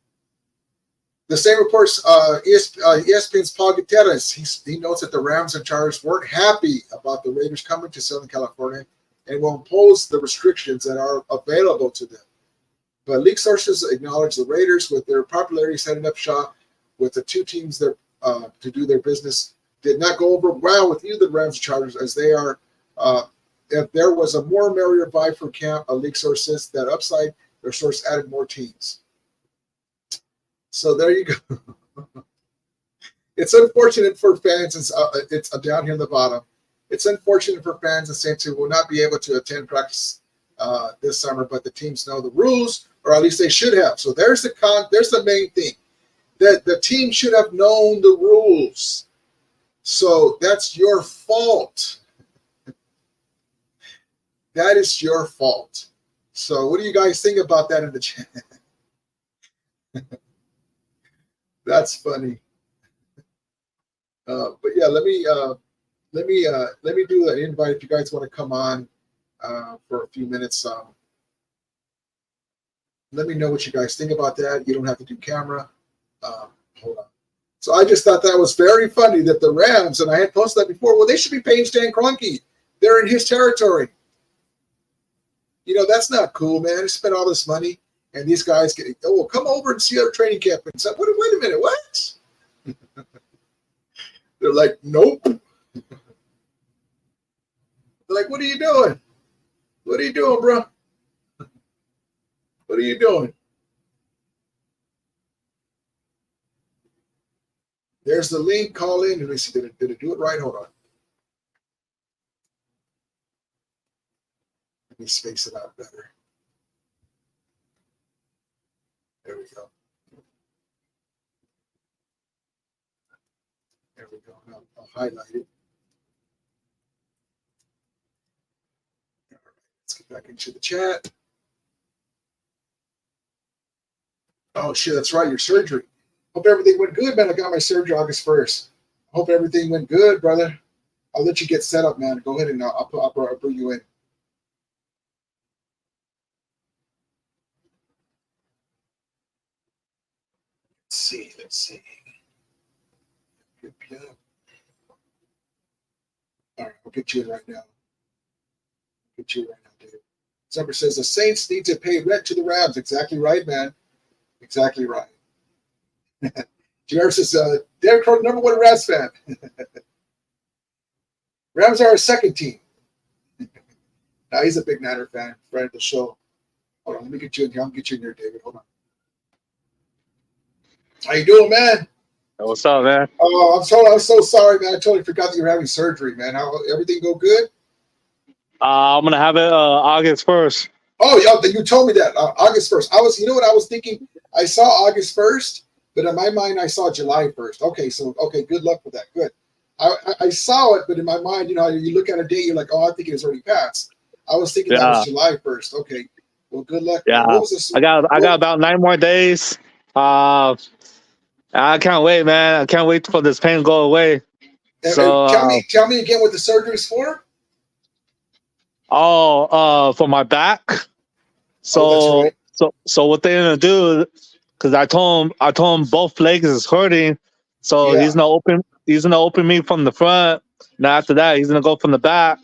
same reports ESPN's Paul Gutierrez. He notes that the Rams and Chargers weren't happy about the Raiders coming to Southern California and will impose the restrictions that are available to them. But league sources acknowledge the Raiders, with their popularity setting up shop with the two teams there to do their business, did not go over well with either the Rams and Chargers, as they are. If there was a more merrier vibe for camp, a league source says that upside, their source added more teams. So there you go. It's unfortunate for fans. It's down here in the bottom. It's unfortunate for fans and Saints who will not be able to attend practice this summer, but the teams know the rules, or at least they should have. So there's the main thing, that the team should have known the rules. So that's your fault. That is your fault. So what do you guys think about that in the chat? That's funny. But yeah, let me do an invite if you guys want to come on for a few minutes. Let me know what you guys think about that. You don't have to do camera. Hold on. So I just thought that was very funny that the Rams, and I had posted that before, well, they should be paying Stan Kroenke. They're in his territory. You know, that's not cool, man. They spent all this money, and these guys get, oh, well, come over and see our training camp. And so, wait a minute, what? They're like, nope. They're like, what are you doing? What are you doing, bro? What are you doing? There's the link. Call in. Let me see. Did it do it right? Hold on. Let me space it out better. There we go. There we go. I'll highlight it. All right. Let's get back into the chat. Oh, shit. That's right. Your surgery. Hope everything went good, man. I got my surgery August 1st. Hope everything went good, brother. I'll let you get set up, man. Go ahead and I'll bring you in. Let's see. All right, I'll get you in right now. Dude. Summer says the Saints need to pay rent to the Rams. Exactly right, man. Exactly right. Jared says, Derek Crow, #1 Rams fan. Rams are our second team. Now he's a big Niner fan, friend of the show. Hold on, let me get you in here. I'll get you in here, David. Hold on. How you doing, man? What's up, man? Oh, I'm so sorry, man. I totally forgot that you were having surgery, man. How everything go good? I'm gonna have it August 1st. Oh, yeah, you told me that August 1st. You know what I was thinking? I saw August 1st, but in my mind, I saw July 1st. Okay, good luck with that. Good. I saw it, but in my mind, you know, you look at a date, you're like, oh, I think it's already passed. I was thinking that was July 1st. Okay, well, good luck. Yeah, what was this? I got about 9 more days. I can't wait, man. I can't wait for this pain to go away. And So tell me again what the surgery's for. For my back. So so what they're gonna do? Because I told him both legs is hurting. So he's gonna open me from the front. Now after that, he's gonna go from the back,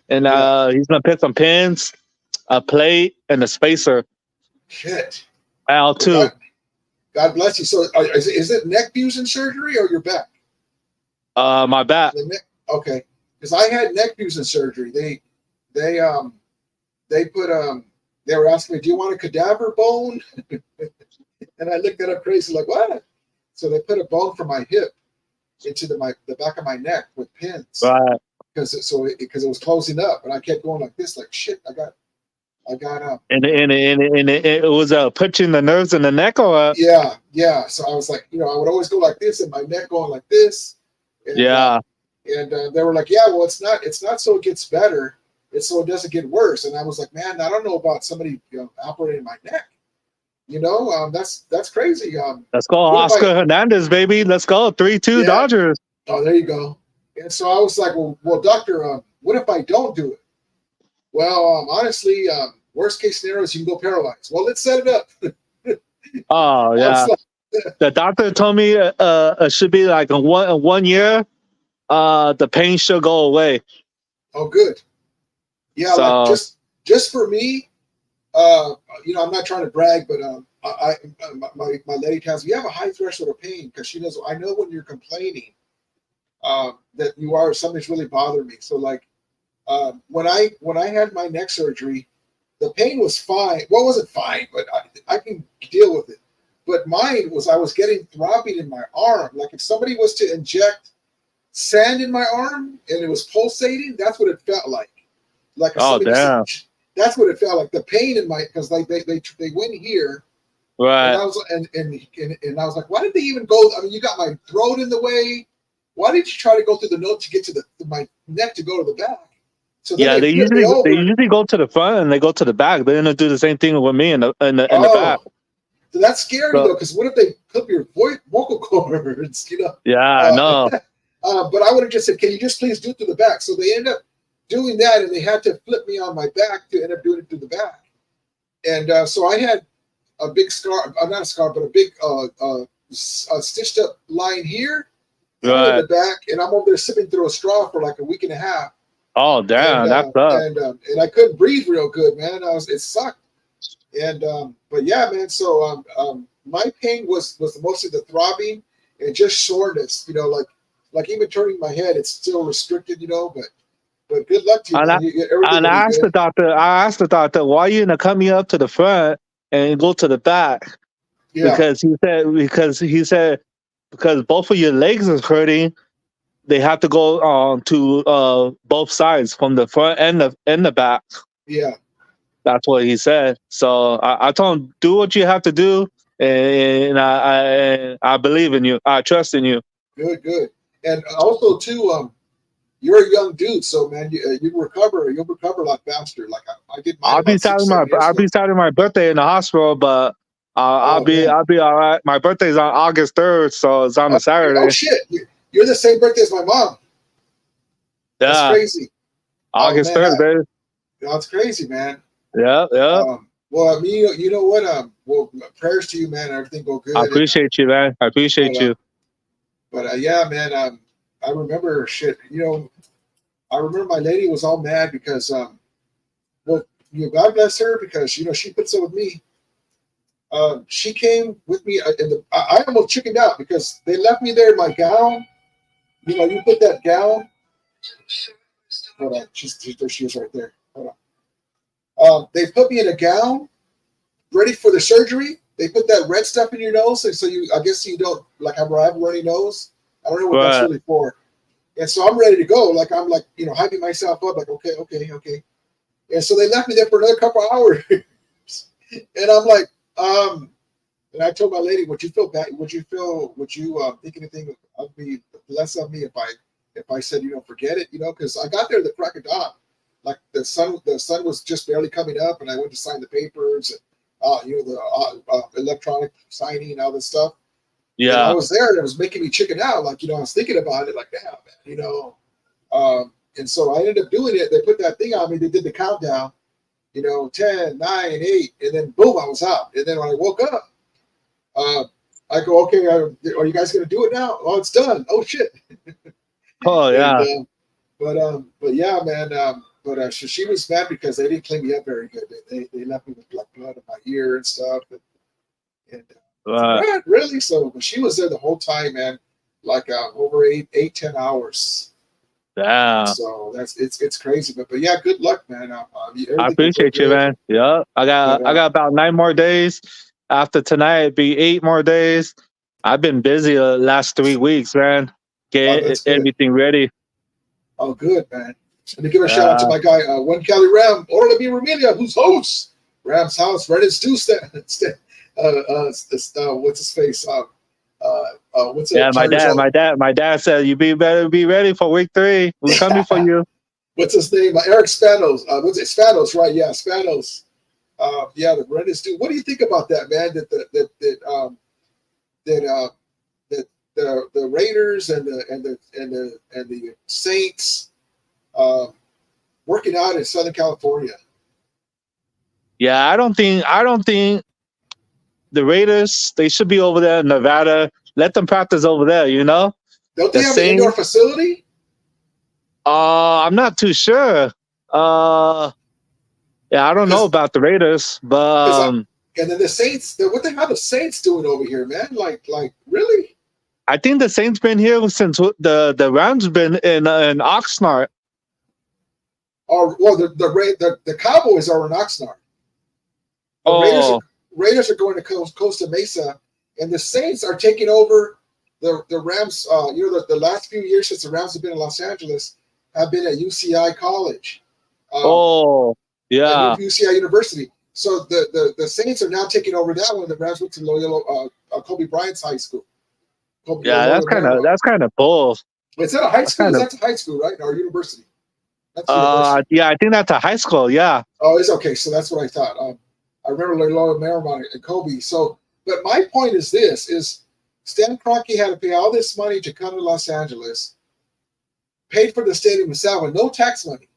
and he's gonna put some pins, a plate, and a spacer. Shit. L2. God bless you. So is it neck fusion surgery or your back? My back. Okay, because I had neck fusion surgery. They put they were asking me, do you want a cadaver bone? And I looked at it crazy, like, what? So they put a bone from my hip into the back of my neck with pins. Right. Because it was closing up, and I kept going like this, like shit. I got And it was pushing the nerves in the neck, or yeah. So I was like, you know, I would always go like this, and my neck going like this. And, they were like, yeah, well, it's not so it gets better. It's so it doesn't get worse. And I was like, man, I don't know about somebody operating my neck. You know, that's crazy. Let's go, Oscar Hernandez, baby. Let's go, 3-2 Dodgers. Oh, there you go. And so I was like, well, doctor, what if I don't do it? Well, honestly, worst case scenario is you can go paralyzed. Well, let's set it up. Oh yeah. The doctor told me it should be like a 1 year. The pain should go away. Oh, good. Yeah, so, like just for me, you know, I'm not trying to brag, but my lady tells me you have a high threshold of pain because she knows I know when you're complaining that something's really bothering me. So like when I had my neck surgery, the pain was fine. Well, it wasn't fine, but I can deal with it. But mine was I was getting throbbing in my arm, like if somebody was to inject sand in my arm and it was pulsating. That's what it felt like. Like damn. That's what it felt like. The pain in my because like they went here, right? And I was and I was like, why did they even go? I mean, you got my throat in the way. Why did you try to go through the nose to get to my neck to go to the back? So yeah, they usually go to the front and they go to the back. They're gonna do the same thing with me in the back. So that's scary though, because what if they clip your vocal cords? You know? Yeah, I know. But I would have just said, can you just please do it through the back? So they end up doing that, and they had to flip me on my back to end up doing it through the back. And so I had a big scar, not a scar, but a big stitched up line here, right in the back, and I'm over there sipping through a straw for like a week and a half. Oh damn, that's tough. And I couldn't breathe real good, man. It sucked. And but yeah, man. So my pain was mostly the throbbing and just soreness. You know, like even turning my head, it's still restricted. You know, but good luck to you. And I asked the doctor, why are you gonna cut me up to the front and go to the back? Yeah. Because he said because both of your legs is hurting, they have to go to both sides, from the front and the back. Yeah. That's what he said. So I told him, do what you have to do, and I believe in you. I trust in you. Good. And also too, you're a young dude, so man, you'll recover a lot faster. Like I did. I'll be starting my birthday in the hospital, but I'll be all right. My birthday's on August 3rd, so it's on a Saturday. Oh shit, you're the same birthday as my mom. Yeah, that's crazy. August 3rd, baby. That's crazy, man. Yeah. Well, I mean, you know what? Well, prayers to you, man. Everything go good. I appreciate you, man. I appreciate you. But yeah, man. I remember shit. You know, I remember my lady was all mad because, well, you know, God bless her because you know she puts up with me. She came with me, and I almost chickened out because they left me there in my gown. You know, you put that gown. Hold on, there she is right there. Hold on. They put me in a gown, ready for the surgery. They put that red stuff in your nose, so I guess you don't like have a runny nose. I don't know what that's really for. And so I'm ready to go. Like I'm like, you know, hyping myself up. Like okay. And so they left me there for another couple hours. And I'm like, and I told my lady, would you think anything of me less of me if I said, you know, forget it, you know, because I got there at the crack of dawn. Like the sun was just barely coming up, and I went to sign the papers and you know, the electronic signing and all this stuff. Yeah. And I was there, and it was making me chicken out. Like, you know, I was thinking about it, like, damn, man, you know. And so I ended up doing it. They put that thing on me. They did the countdown, you know, 10, 9, 8, and then boom, I was out. And then when I woke up, I go, okay, are you guys gonna do it now? Oh, it's done. Oh shit. Oh yeah. And, but yeah, man. But she was mad because they didn't clean me up very good. They left me with like blood in my ear and stuff. And really? So, but she was there the whole time, man. Like over 10 hours. Yeah. So it's crazy, but yeah, good luck, man. I appreciate you, man. Yeah, I got about 9 more days. After tonight, it'd be 8 more days. I've been busy the last 3 weeks, man. Get everything ready. Oh, good, man. Let me give a shout out to my guy, One Cali Ram, Orla B. Remilia, who's host. Ram's house, Reddit's do what's his face? What's my dad said you better be ready for week 3. We're coming for you. What's his name? Eric Spanos. What's it? Spanos, right? Yeah, Spanos. Yeah, the Reddit's do. What do you think about that, man? That the Raiders and the Saints working out in Southern California. Yeah, I don't think the Raiders, they should be over there in Nevada. Let them practice over there, you know? Don't they have an indoor facility? I'm not too sure. Yeah, I don't know about the Raiders, but and then the Saints, what the hell are the Saints doing over here, man? Like really? I think the Saints been here since the Rams been in Oxnard. Oh, well, the Cowboys are in Oxnard. The Raiders are going to Costa Mesa, and the Saints are taking over the Rams. You know, the last few years since the Rams have been in Los Angeles have been at UCI College. Yeah, UCI University. So the Saints are now taking over that one. The Rams went to Loyola, Kobe Bryant's high school. That's kind of bull. Is that a high school? That's a high school, right? Or university? Yeah, I think that's a high school. Yeah. Oh, it's okay. So that's what I thought. I remember Loyola Marymount and Kobe. So, but my point is this: Stan Kroenke had to pay all this money to come to Los Angeles, paid for the stadium himself with no tax money,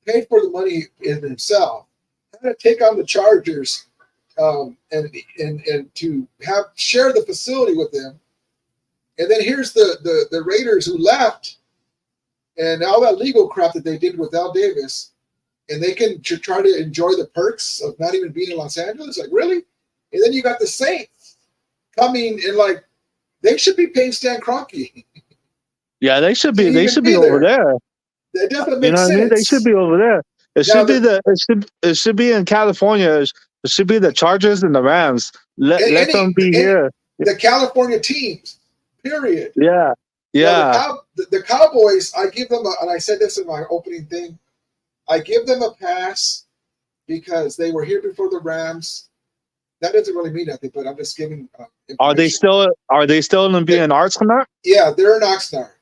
paid for the money in himself, had to take on the Chargers, and to share the facility with them. And then here's the Raiders who left, and all that legal crap that they did with Al Davis, and they can try to enjoy the perks of not even being in Los Angeles. Like, really? And then you got the Saints coming, and like they should be paying Stan Kroenke. Yeah, they should be. They should be over there. That doesn't make sense. I mean? They should be over there. It should be in California. It should be the Chargers and the Rams. Let them be here. The California teams. Period. Yeah. The Cowboys, I give them, and I said this in my opening thing, I give them a pass because they were here before the Rams. That doesn't really mean nothing, but I'm just giving. Are they still in being in Oxnard? Yeah, they're in Oxnard.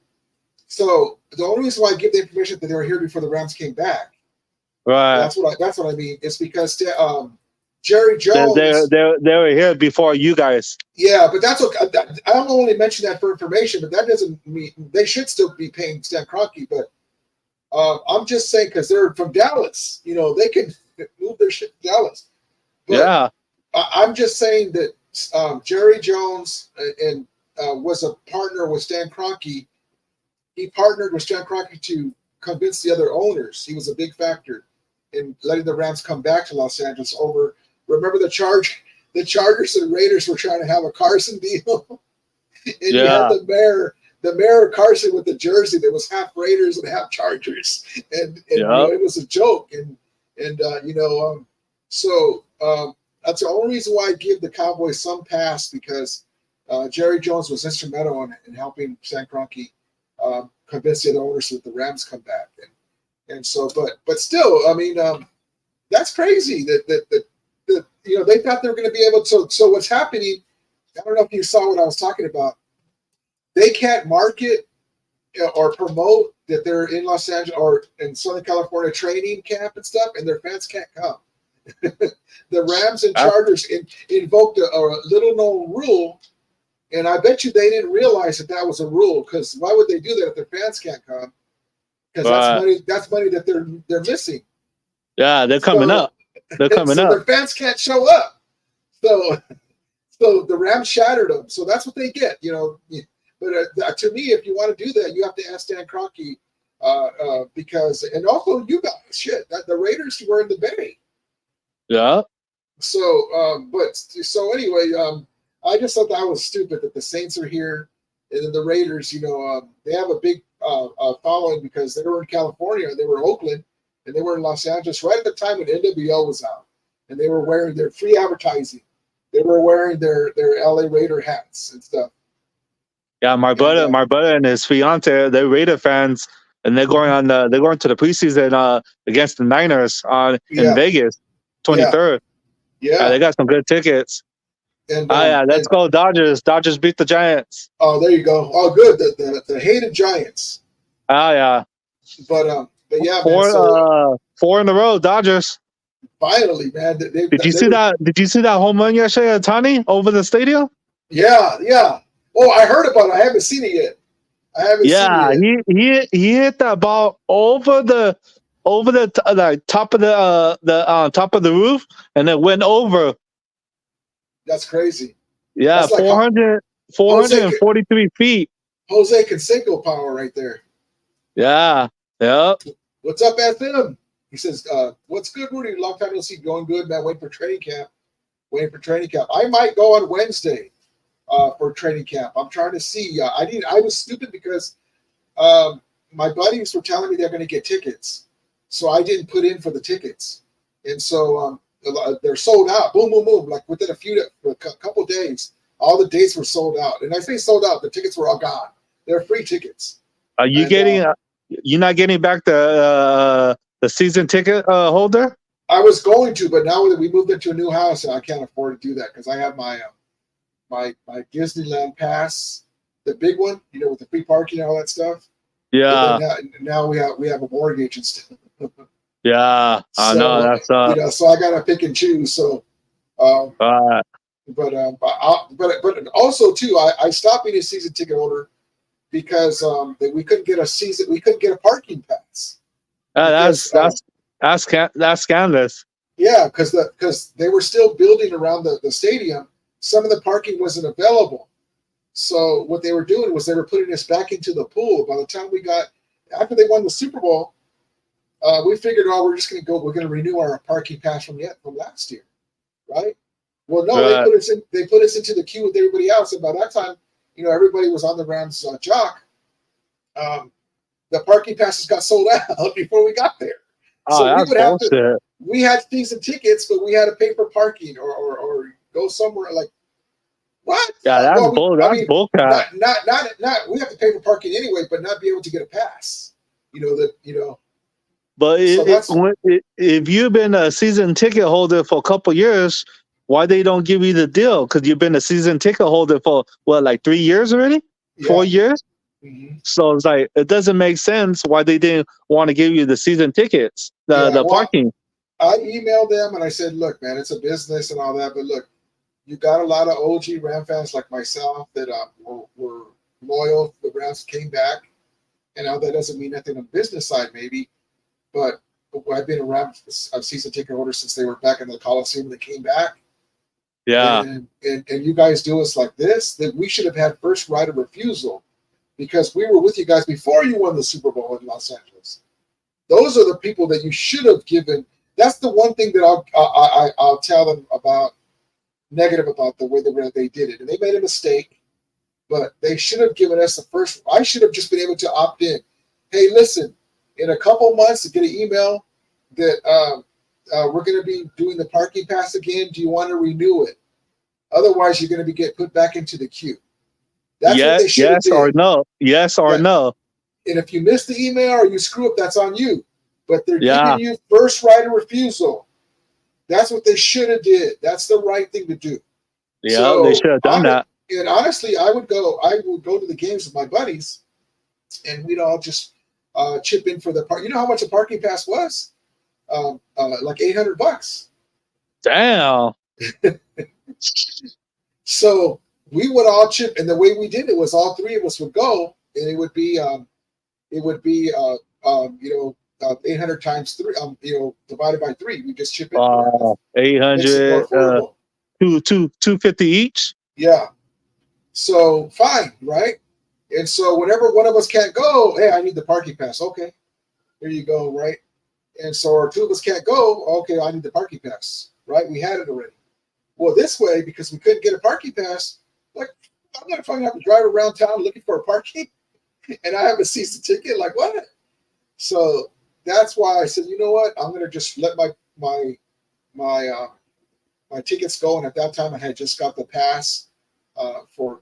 So the only reason why I give the information that they were here before the Rams came back, right? That's what I mean. It's because Jerry Jones. They were here before you guys. Yeah, but that's okay. I don't only mention that for information, but that doesn't mean they should still be paying Stan Kroenke. But I'm just saying because they're from Dallas, you know, they can move their shit to Dallas. But yeah, I'm just saying that Jerry Jones was a partner with Stan Kroenke. He partnered with Stan Kroenke to convince the other owners. He was a big factor in letting the Rams come back to Los Angeles over. Remember the the Chargers and Raiders were trying to have a Carson deal, and you had the mayor of Carson with the jersey that was half Raiders and half Chargers, and you know, it was a joke, and you know, so that's the only reason why I give the Cowboys some pass, because Jerry Jones was instrumental in helping Stan Kroenke convince the other owners that the Rams come back, and so, but still, I mean, that's crazy that you know, they thought they were going to be able to. So what's happening? I don't know if you saw what I was talking about. They can't market or promote that they're in Los Angeles or in Southern California training camp and stuff, and their fans can't come. The Rams and Chargers invoked a little-known rule, and I bet you they didn't realize that was a rule, because why would they do that if their fans can't come? Because that's money that they're missing. Yeah, they're coming up. They're coming up. Their fans can't show up. So the Rams shattered them. So that's what they get, you know. But to me, if you want to do that, you have to ask Stan Kroenke, because, and also you guys, the Raiders were in the Bay. Yeah. So, so anyway, I just thought that was stupid that the Saints are here, and then the Raiders, you know, they have a big following because they were in California, they were in Oakland, and they were in Los Angeles right at the time when NWO was out, and they were wearing their free advertising. They were wearing their LA Raider hats and stuff. Yeah, my brother and his fiance, they're Raider fans, and they're going to the preseason against the Niners in Vegas, 23rd. Yeah, they got some good tickets. And let's go Dodgers! Dodgers beat the Giants. Oh, there you go. Oh, good. The hated Giants. Oh yeah. But yeah, four in a row, Dodgers. Finally, man. Did you see that home run yesterday, Tani, over the stadium? Yeah. Oh, I heard about it. I haven't seen it yet. He hit that ball over the top of the top of the roof, and it went over. That's crazy. Yeah, that's like 443 feet. Jose Canseco power right there. Yeah. What's up, FM? He says, what's good, Rudy? Long time no see. Going good, man. Waiting for training camp. I might go on Wednesday for training camp. I'm trying to see. I was stupid because my buddies were telling me they're going to get tickets. So I didn't put in for the tickets. And so they're sold out. Boom, boom, boom. Like within a couple days, all the dates were sold out. And I say sold out, the tickets were all gone. They're free tickets. Are you you're not getting back the season ticket holder? I was going to, but now that we moved into a new house, I can't afford to do that because I have my Disneyland pass, the big one, you know, with the free parking and all that stuff. Yeah. Now we have a mortgage and stuff. Yeah, I know that's you know, so I gotta pick and choose. So, but also too, I stopped being a season ticket holder because we couldn't get a parking pass. That's scandalous. Yeah, because they were still building around the stadium. Some of the parking wasn't available. So what they were doing was they were putting us back into the pool. By the time after they won the Super Bowl, we figured, we're just going to go. We're going to renew our parking pass from last year, right? Well, no, they put us into the queue with everybody else, and by that time, you know, everybody was on the Rams jock. The parking passes got sold out before we got there. Oh, so we had season tickets, but we had to pay for parking or go somewhere like. What? Yeah, that's bullcrap. Not. We have to pay for parking anyway, but not be able to get a pass. But if you've been a season ticket holder for a couple years, why they don't give you the deal? Because you've been a season ticket holder for like 3 years already, 4 years. Mm-hmm. So it's like it doesn't make sense why they didn't want to give you the season tickets, the parking. I emailed them and I said, "Look, man, it's a business and all that, but look, you got a lot of OG Ram fans like myself that were loyal. The Rams came back, and now that doesn't mean nothing on the business side, maybe, but I've been a season ticket holder since they were back in the Coliseum. They came back, and you guys do us like this. That we should have had first right of refusal because we were with you guys before you won the Super Bowl in Los Angeles. Those are the people that you should have given." That's the one thing that I'll tell them about negative about the way they did it, and they made a mistake. But they should have given us the first. I should have just been able to opt in. Hey, listen, in a couple months, to get an email that we're going to be doing the parking pass again. Do you want to renew it? Otherwise, you're going to get put back into the queue. That's what they should have did. Or no. Yes or no. And if you miss the email or you screw up, that's on you. But they're giving you first right of refusal. That's what they should have did. That's the right thing to do. Yeah, so they should have done that. And honestly, I would go to the games with my buddies, and we'd all just chip in for the park. You know how much a parking pass was? Like $800. Damn. So we would all chip, and the way we did it was all three of us would go, and it would be 800 times 3, divided by 3. We just chip in. 800, 250 each. Yeah. So fine, right? And so whenever one of us can't go, hey, I need the parking pass. Okay, there you go, right? And so our two of us can't go. Okay, I need the parking pass, right? We had it already. Well, this way, because we couldn't get a parking pass, like I'm gonna fucking have to drive around town looking for a parking, and I have a season ticket. Like what? So that's why I said, you know what? I'm gonna just let my tickets go. And at that time, I had just got the pass for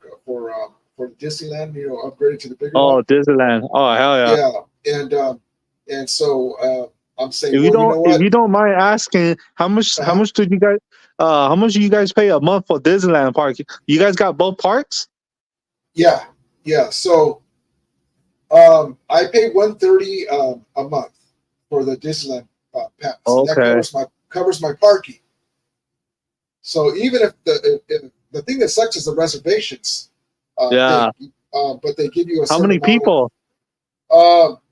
Disneyland. Upgraded to the bigger one. Disneyland. Oh hell yeah. Yeah, and so I'm saying, if you don't mind asking, how much do you guys pay a month for Disneyland parking? You guys got both parks? Yeah. So I pay $130 a month for the Disneyland pass. Okay. That covers my parking. So even if the thing that sucks is the reservations. But they give you a how many people? Well,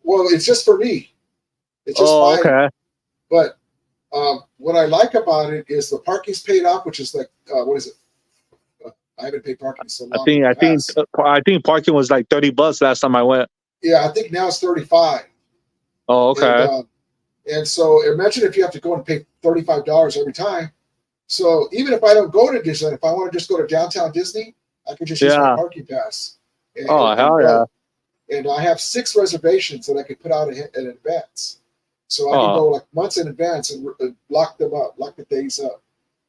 it's just for me. It's just fine. Okay. But what I like about it is the parking's paid off, which is like what is it? I haven't paid parking so long. I think parking was like $30 last time I went. Yeah, I think now it's 35. Oh, okay. And so imagine if you have to go and pay $35 every time. So even if I don't go to Disney, if I want to just go to downtown Disney, I can just use my parking pass. Hell yeah. And I have 6 reservations that I can put out in advance. So I can go like months in advance and lock them up, lock the days up.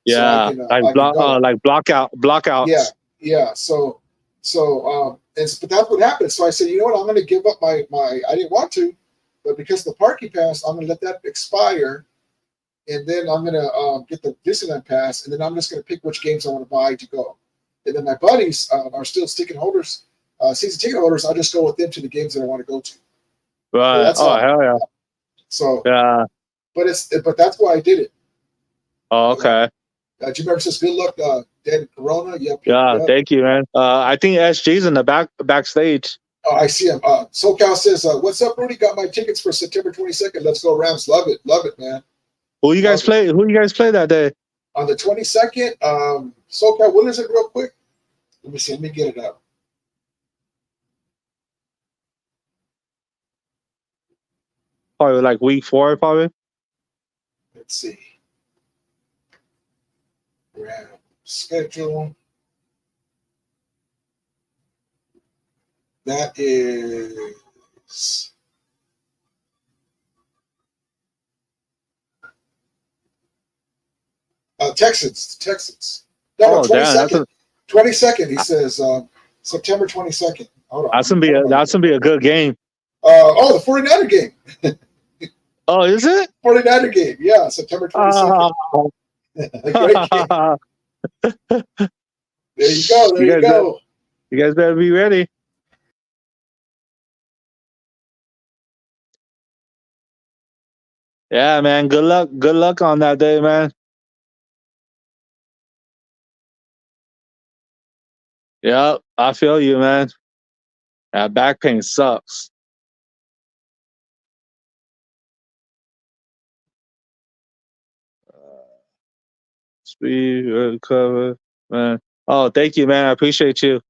Yeah, so like blockouts. Yeah. So but that's what happened. So I said, you know what? I'm going to give up my. I didn't want to, but because of the parking pass, I'm going to let that expire, and then I'm going to get the Disneyland pass, and then I'm just going to pick which games I want to buy to go. And then my buddies are still season ticket holders. I'll just go with them to the games that I want to go to. Right. So hell yeah. So yeah. But that's why I did it. Oh, okay. Do you remember? Says good luck, Dan Corona. Yep. Thank you, man. I think SG's in the backstage. Oh, I see him. SoCal says, "What's up, Rudy? Got my tickets for September 22nd. Let's go Rams. Love it, man." Who you guys play that day? On the 22nd. SoCal, when is it? Real quick. Let me see. Let me get it up. Probably like week 4, probably. Let's see. Ram schedule. That is Texans. No, 22nd. 22nd. He says September 22nd. Hold on. That's gonna be a good game. The 49er game. Oh, is it? 49er game. Yeah, September 22nd. Great game. There you go. There you go. You guys better be ready. Yeah, man. Good luck. Good luck on that day, man. Yeah, I feel you, man. That back pain sucks. Speed recover, man. Oh, thank you, man. I appreciate you.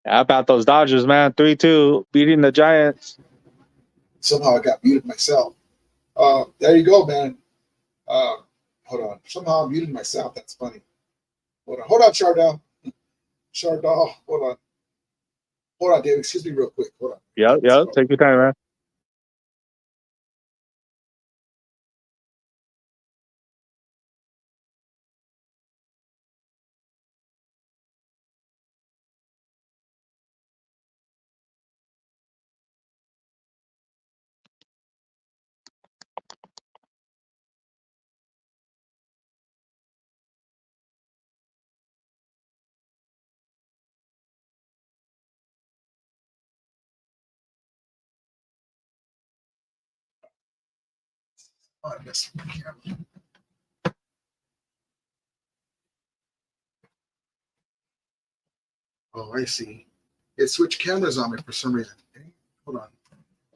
How about those Dodgers, man? 3-2, beating the Giants. Somehow I got muted myself. There you go, man. Hold on. Somehow I muted myself. That's funny. Hold on, Chardell. Chardell, hold on. Hold on, David. Excuse me real quick. Hold on. Yep. Take your time, man. Oh, I missed my camera. Oh, I see. It switched cameras on me for some reason. Okay, hold on.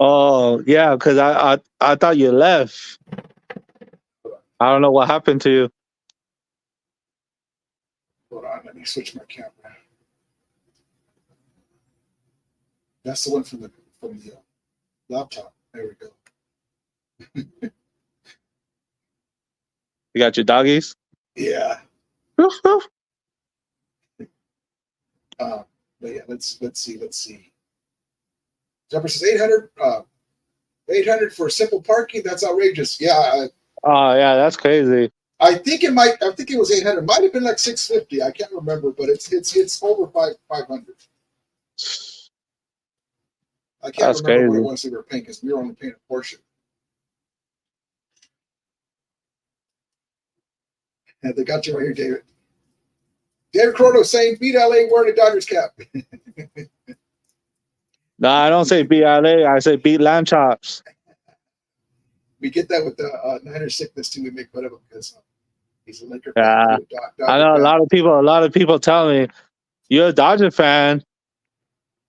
Oh, yeah, because I thought you left. I don't know what happened to you. Hold on. Let me switch my camera. That's the one from the laptop. There we go. You got your doggies? Yeah. Woof, woof. But yeah, let's see. Jumper says 800 for simple parking. That's outrageous. Yeah. Oh, yeah, that's crazy. I think it was 800. Might have been like 650. I can't remember, but it's over 500. I can't That's remember what crazy. it was they were paying because we were only paying a portion. And they got you right here, David. David Croto saying beat LA wearing a Dodgers cap. No, I don't say beat LA. I say beat lamb chops. We get that with the Niner sickness too. We make fun of him because he's a Laker Yeah, fan. I know a lot of people tell me you're a Dodger fan,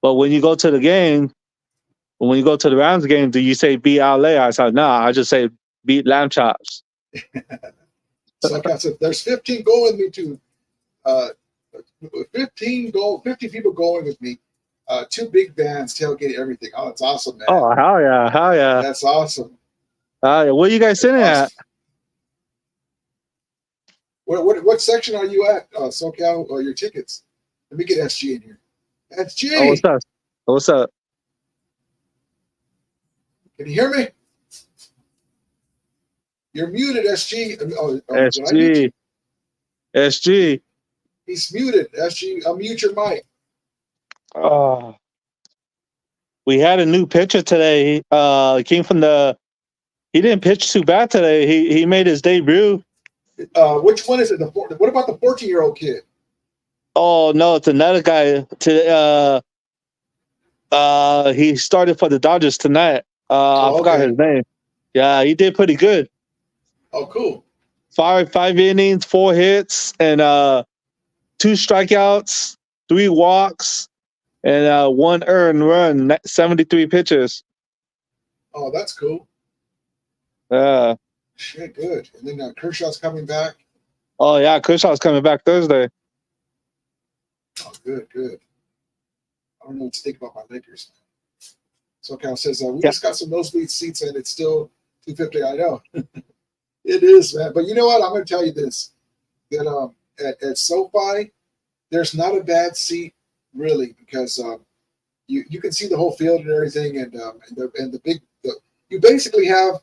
but when you go to the game, when you go to the Rams game, do you say beat LA? I said no. I just say beat lamb chops. So like I said, there's 15 going with me too. 50 people going with me. 2 big vans, tailgate, everything. Oh, it's awesome, man. Oh, hell yeah. That's awesome. Where are you guys sitting at? What section are you at, SoCal, or your tickets? Let me get SG in here. SG! Oh, what's up? What's up? Can you hear me? You're muted, SG. SG. SG. He's muted. SG, unmute your mic. Oh. We had a new pitcher today. Came from he didn't pitch too bad today. He made his debut. Which one is it? What about the 14-year-old kid? Oh no, it's another guy. He started for the Dodgers tonight. I forgot his name. Yeah, he did pretty good. Oh, cool. 5 innings, 4 hits, and 2 strikeouts, 3 walks, and 1 earned run. 73 pitches. Oh, that's cool. Yeah. Shit, good. And then Kershaw's coming back. Oh yeah, Kershaw's coming back Thursday. Oh, good. I don't know what to think about my Lakers. SoCal says we just got some nosebleed seats and it's still $250. I know. It is, man. But you know what? I'm going to tell you this: that at SoFi, there's not a bad seat really because you can see the whole field and everything, and you basically have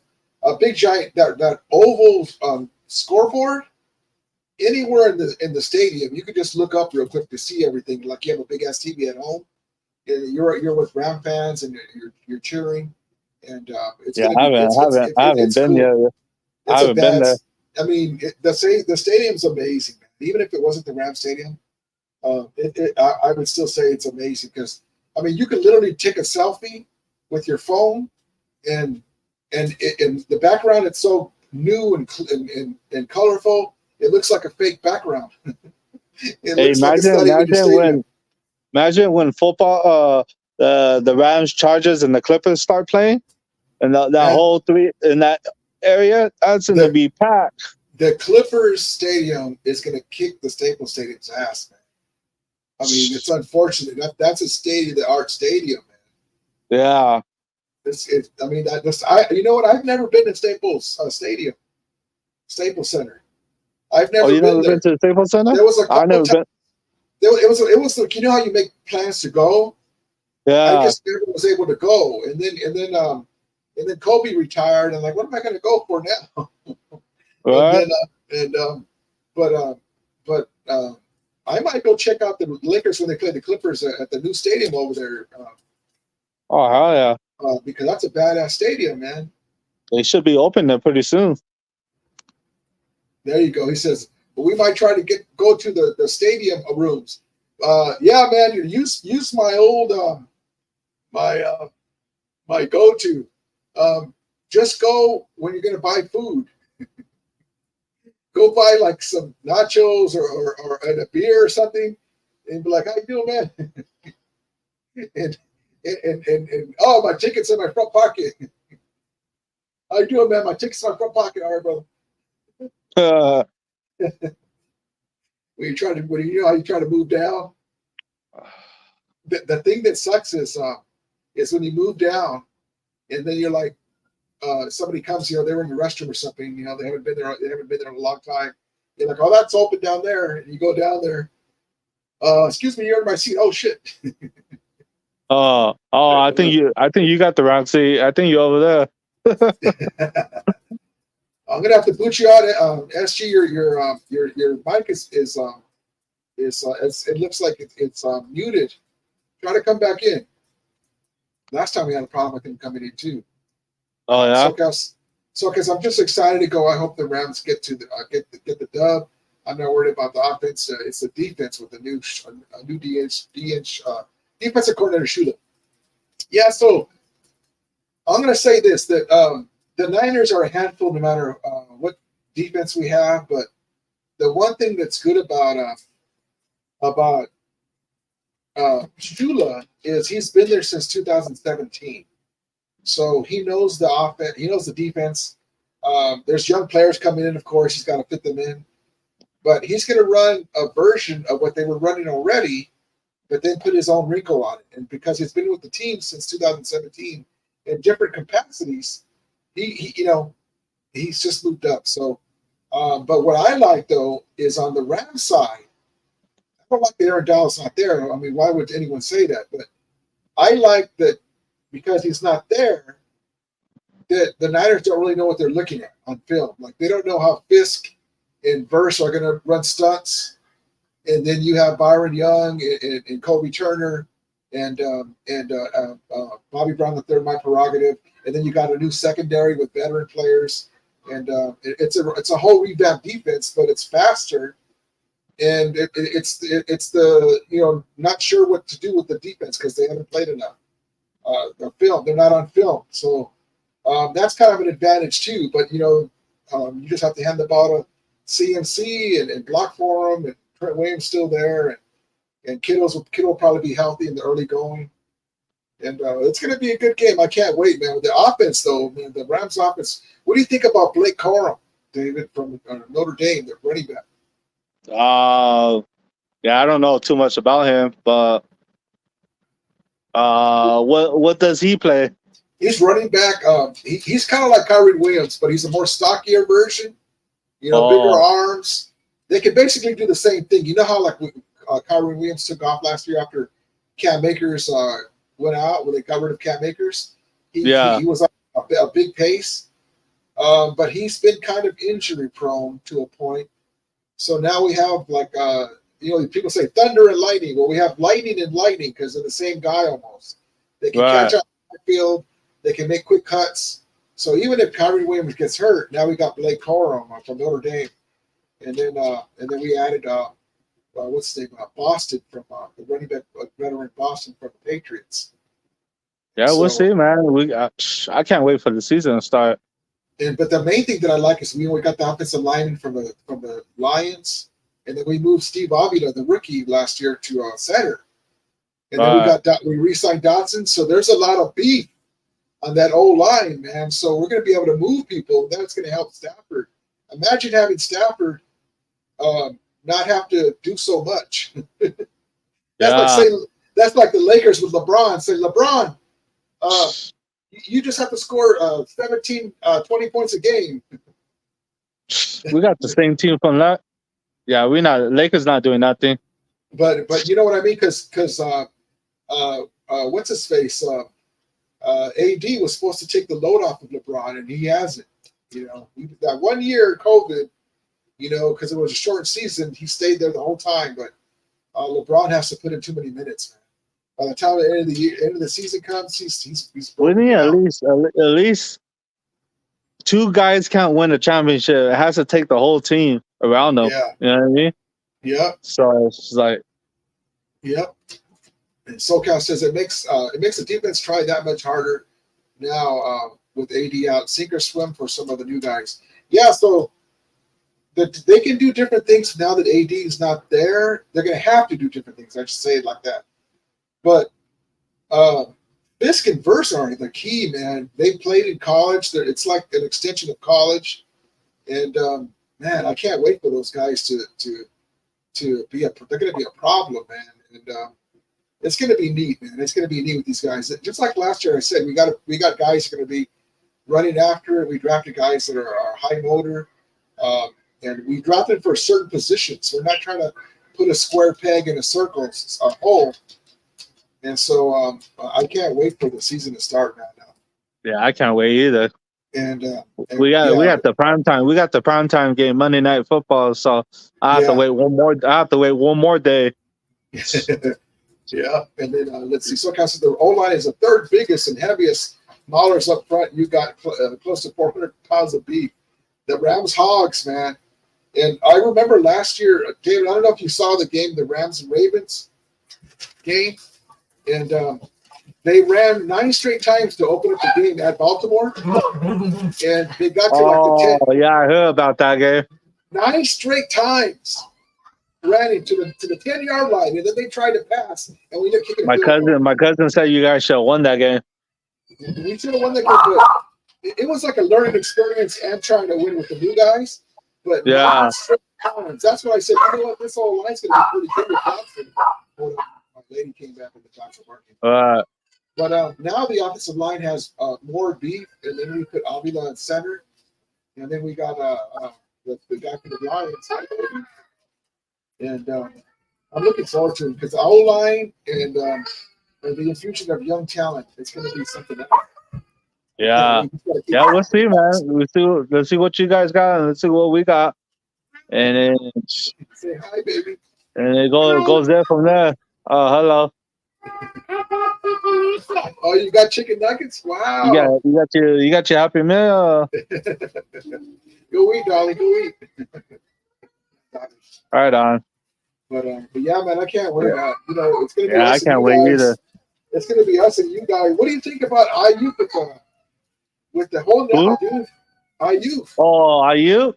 a big giant that oval scoreboard. Anywhere in the stadium, you can just look up real quick to see everything. Like you have a big ass TV at home. You're with Ram fans and you're cheering, and it's I haven't been cool. yet. I haven't been there. I mean, the stadium's amazing, man. Even if it wasn't the Ram Stadium, I would still say it's amazing because I mean, you can literally take a selfie with your phone, and the background, it's so new and colorful. It looks like a fake background. Imagine when football, the Rams, Chargers, and the Clippers start playing, and that whole 3 in that area, that's going to be packed. The Clippers stadium is going to kick the Staples Stadium's ass, man. I mean, it's unfortunate. That's a state-of-the-art stadium, man. Yeah. I mean, you know what? I've never been to Staples Stadium, Staples Center. I've never you been never there. been to the Staples Center? There was a I couple never of been. times. It was like, you know how you make plans to go? Yeah. I just never was able to go. And then Kobe retired. And like, what am I going to go for now? Right. But I might go check out the Lakers when they play the Clippers at the new stadium over there. Oh, hell yeah. Because that's a badass stadium, man. They should be open there pretty soon. There you go. He says, well, we might try to go to the stadium rooms. Yeah, man, use my old my go-to. Just go when you're going to buy food. Go buy like some nachos or a beer or something, and be like, "How you doing, man?" and oh, my ticket's in my front pocket. How you doing, man? My ticket's in my front pocket. All right, brother. When you know how you try to move down, the thing that sucks is when you move down, and then you're like, somebody comes, you know, they were in the restroom or something, you know, they haven't been there in a long time. You're like, oh, that's open down there, and you go down there. Excuse me, you're in my seat. Oh shit. I think you got the wrong seat. I think you're over there. I'm gonna have to boot you out. SG, your mic is it looks like it's muted. Try to come back in. Last time we had a problem with him coming in too. Oh yeah. So because I'm just excited to go. I hope the Rams get the dub. I'm not worried about the offense. It's the defense with the new defensive coordinator Shula. Yeah. So I'm gonna say this, that the Niners are a handful no matter what defense we have. But the one thing that's good about Shula is he's been there since 2017. So he knows the offense. He knows the defense. There's young players coming in, of course. He's got to fit them in. But he's going to run a version of what they were running already, but then put his own wrinkle on it. And because he's been with the team since 2017 in different capacities, he's just moved up. So, but what I like, though, is on the Rams side, I don't like that Aaron Donald's not there. I mean, why would anyone say that? But I like that because he's not there, that the Niners don't really know what they're looking at on film. Like, they don't know how Fisk and Verse are going to run stunts. And then you have Byron Young and Kobe Turner and Bobby Brown III, my prerogative. And then you got a new secondary with veteran players. And it's a whole revamped defense, but it's faster. And it's the, you know, not sure what to do with the defense because they haven't played enough. The film, they're not on film. So that's kind of an advantage too. But, you know, you just have to hand the ball to CMC and block for him. And Trent Williams still there. And Kittle will probably be healthy in the early going. And it's going to be a good game. I can't wait, man. With the offense, though, man, the Rams offense. What do you think about Blake Corum, David, from Notre Dame, the running back? Yeah, I don't know too much about him, but what does he play? He's running back. He's kind of like Kyrie Williams, but he's a more stockier version. You know, bigger arms. They can basically do the same thing. You know how like Kyrie Williams took off last year after Cam Akers went out when they got rid of Cam Akers. He was a big pace, but he's been kind of injury prone to a point. So now we have like people say thunder and lightning. Well, we have lightning and lightning because they're the same guy almost. They can catch up the field. They can make quick cuts. So even if Kyrie Williams gets hurt, now we got Blake Corum from Notre Dame, and then we added what's his name? Boston from the running back veteran Boston from the Patriots. Yeah, we'll see, man. I can't wait for the season to start. But the main thing that I like is we got the offensive lineman from the Lions, and then we moved Steve Avila, the rookie, last year to center, and then we re-signed Dotson. So there's a lot of beef on that old line, man. So we're going to be able to move people. That's going to help Stafford. Imagine having Stafford not have to do so much. That's like the Lakers with LeBron. Say, LeBron, you just have to score 17, 20 points a game. We got the same team from that. Yeah, Lakers not doing nothing. But you know what I mean? Because what's his face? AD was supposed to take the load off of LeBron, and he hasn't. You know, that 1 year COVID, you know, because it was a short season, he stayed there the whole time. But LeBron has to put in too many minutes, man. By the time the end of the season comes, he's we need at least 2 guys can't win a championship. It has to take the whole team around them. Yeah. You know what I mean? Yeah. So it's like, yep. And SoCal says it makes the defense try that much harder now with AD out, sink or swim for some of the new guys. Yeah, so they can do different things now that AD is not there. They're going to have to do different things. I should say it like that. But Fisk and Verse are the key, man. They played in college. It's like an extension of college. And, man, I can't wait for those guys to be they're going to be a problem, man. And it's going to be neat, man. It's going to be neat with these guys. Just like last year, I said, we got guys who are going to be running after it. We drafted guys that are high motor, and we drafted for certain positions. We're not trying to put a square peg in a circle, a hole. And so I can't wait for the season to start now. Yeah, I can't wait either. And we got the prime time. We got the prime time game, Monday Night Football. So I have to wait one more. I have to wait one more day. Yeah, and then let's see. SoCal says the O-line is the third biggest and heaviest. Maulers up front. You got close to 400 pounds of beef. The Rams hogs, man. And I remember last year, David. I don't know if you saw the game, the Rams and Ravens game, and they ran 9 straight times to open up the game at Baltimore, and they got to like the 10. Yeah, I heard about that game. 9 straight times. Ran into the 10-yard line, and then they tried to pass, and we ended up kicking. My cousin said you guys should have won that game. We should have won that game, but it was like a learning experience and trying to win with the new guys. But yeah, that's what I said. You know what? This whole line's going to be pretty good with Johnson. My lady came back with the Johnson working. But now the offensive line has more beef, and then we put Avila in center, and then we got the guy from the Lions. And I'm looking forward to it because the O-line and the infusion of young talent, it's going to be something else. Yeah, we'll see, man. Let's see what you guys got, and let's see what we got, and then say hi, baby. And it goes there from there. Oh, hello. Oh, you got chicken nuggets? Wow. You got your Happy Meal. Go eat, darling. Go eat. Right on. But yeah, man, I can't wait. It's gonna be. I can't wait either. It's gonna be us and you guys. What do you think about IU with the whole now, dude? IU. Oh, IU.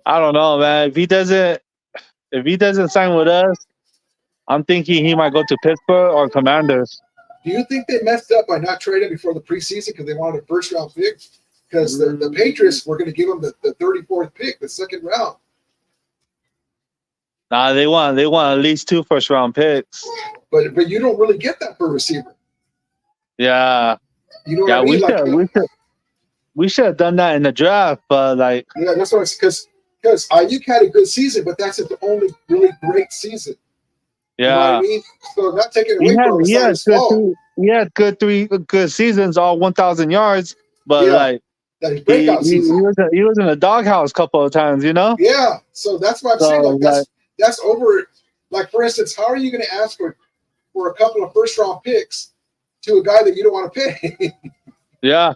I don't know, man. If he doesn't sign with us, I'm thinking he might go to Pittsburgh or Commanders. Do you think they messed up by not trading before the preseason because they wanted a first-round pick? Because the Patriots were going to give them the 34th pick, the second round. Nah, they want at least 2 first-round picks. But you don't really get that for a receiver. Yeah. You know what I mean? We should have done that in the draft, but like. Yeah, that's what because Ayuk had a good season, but that's the only really great season. Yeah. You know what I mean? So not taking away from him. He had three good seasons, all 1,000 yards, but like. He was in a doghouse a couple of times, you know? Yeah. So that's why I'm saying like that's over. Like, for instance, how are you going to ask for a couple of first-round picks to a guy that you don't want to pay? Yeah.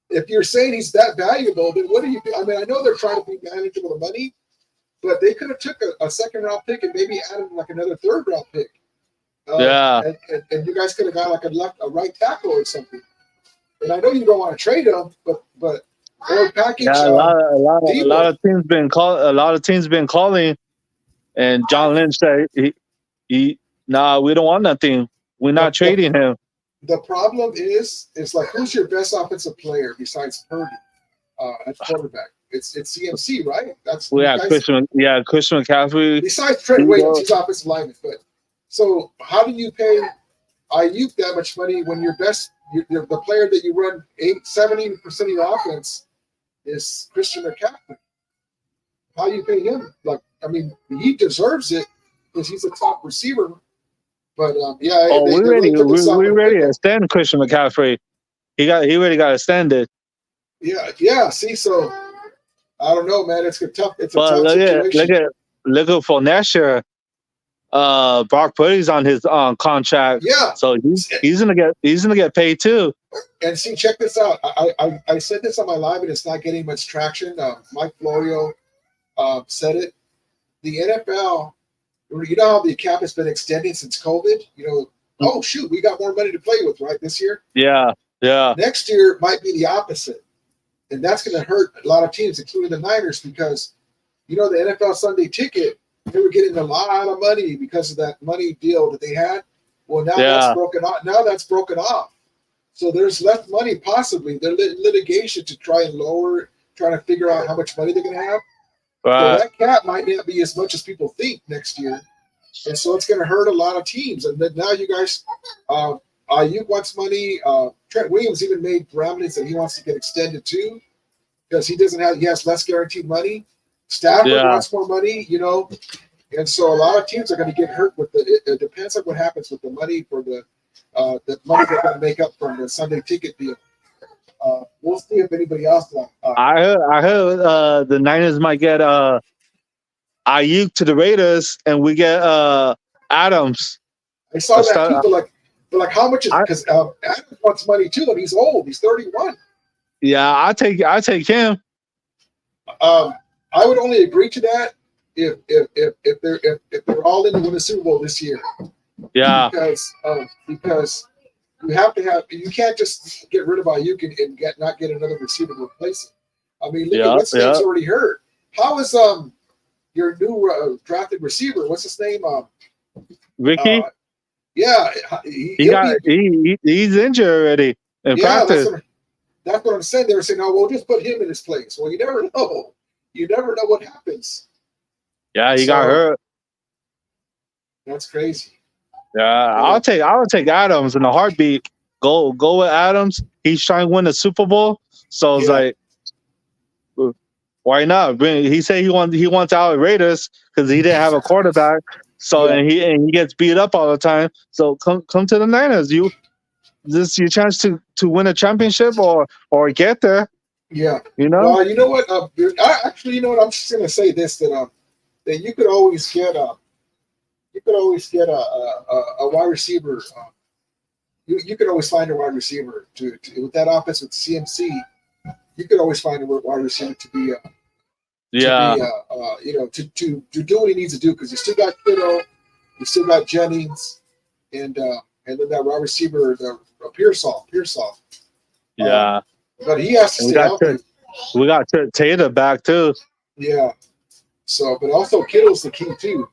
If you're saying he's that valuable, then what do you do? I mean, I know they're trying to be manageable of money, but they could have took a second-round pick and maybe added like another third-round pick. Yeah. And you guys could have got like a right tackle or something. And I know you don't want to trade him, but or package. Yeah, a lot of teams been calling, and John Lynch said nah, we don't want nothing. We're not trading him. The problem is like, who's your best offensive player besides Purdy at quarterback? It's CMC, right? That's Christian McCaffrey. Besides Trent Williams, he's offensive lineman. But so how do you pay Ayuk that much money when your best, the player that you run 70% of your offense is Christian McCaffrey? How you pay him? Like, I mean, he deserves it because he's a top receiver. But we ready to extend Christian McCaffrey. He already got extended. Yeah. See, so I don't know, man. It's a tough situation. Look at for next year. Brock Purdy's on his contract. Yeah. So he's gonna get paid too. And see, check this out. I said this on my live, and it's not getting much traction. Mike Florio said it. The NFL, you know how the cap has been extending since COVID? You know, oh shoot, we got more money to play with, right, this year? Yeah. Next year might be the opposite. And that's going to hurt a lot of teams, including the Niners, because, you know, the NFL Sunday ticket, they were getting a lot of money because of that money deal that they had. Well, now that's broken off. Now that's broken off. So there's less money possibly. They're litigation to trying to figure out how much money they're going to have. So that cap might not be as much as people think next year. And so it's going to hurt a lot of teams. And then now you guys, Ayuk wants money. Trent Williams even made parameters that he wants to get extended too, because he has less guaranteed money. Stafford wants more money, you know. And so a lot of teams are going to get hurt with it depends on what happens with the money for the money they're going to make up from the Sunday ticket deal. We'll see if anybody else. I heard the Niners might get Ayuk to the Raiders, and we get Adams. I saw that people like how much is because Adams wants money too, and he's old. He's 31. Yeah, I take him. I would only agree to that if they're all in to win the Super Bowl this year. Yeah, because you can't just get rid of Ayuk and not get another receiver to replace him. I mean, look at what's name's already hurt. How is your new drafted receiver? What's his name? Ricky. Yeah, he's injured already in practice. That's what I'm saying. They were saying, "Oh, we'll just put him in his place." Well, you never know. You never know what happens. Yeah, he got hurt. That's crazy. Yeah, I would take Adams in a heartbeat. Go with Adams. He's trying to win the Super Bowl, so it's like, why not? He said he wants out Raiders because he didn't have a quarterback. So and he gets beat up all the time. So come to the Niners. This is your chance to win a championship or get there. Yeah. You know. Well, you know what? You know what? I'm just gonna say this that you could always get a wide receiver. You could always find a wide receiver to with that offense with CMC. You could always find a wide receiver to be to do what he needs to do, because you still got Kittle, you still got Jennings, and then that wide receiver, Pearsall. Yeah, but he has to stay healthy. We got Taylor back too. Yeah. So, but also Kittle's the key too.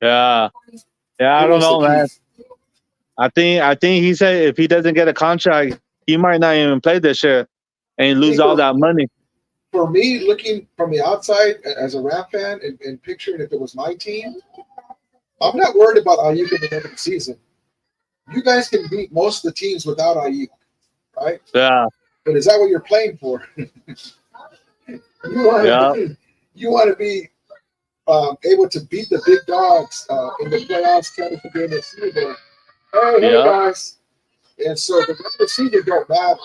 Yeah. I don't know, man. I think he said if he doesn't get a contract, he might not even play this year and lose all that money. For me, looking from the outside as a Ram fan and picturing if it was my team, I'm not worried about Ayuk at the end of the season. You guys can beat most of the teams without Ayuk, right? Yeah. But is that what you're playing for? You want to be able to beat the big dogs in the playoffs, trying to get in the Super Bowl. Hey, guys. And so the regular season don't matter.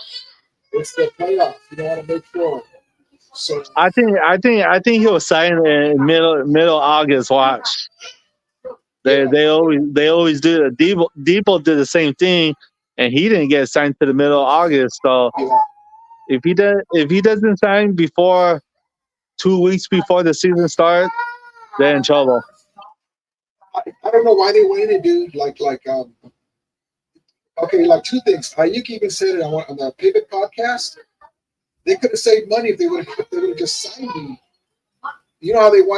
It's the playoffs. You want to make sure. So I think he'll sign in middle August. Watch. They always do it. Debo did the same thing, and he didn't get signed to the middle of August. So if he doesn't sign before 2 weeks before the season starts, they're in trouble. I don't know why they waited, dude. Like two things. Ayuk even said it on the Pivot podcast. They could have saved money if they would have just signed him. You know how they don't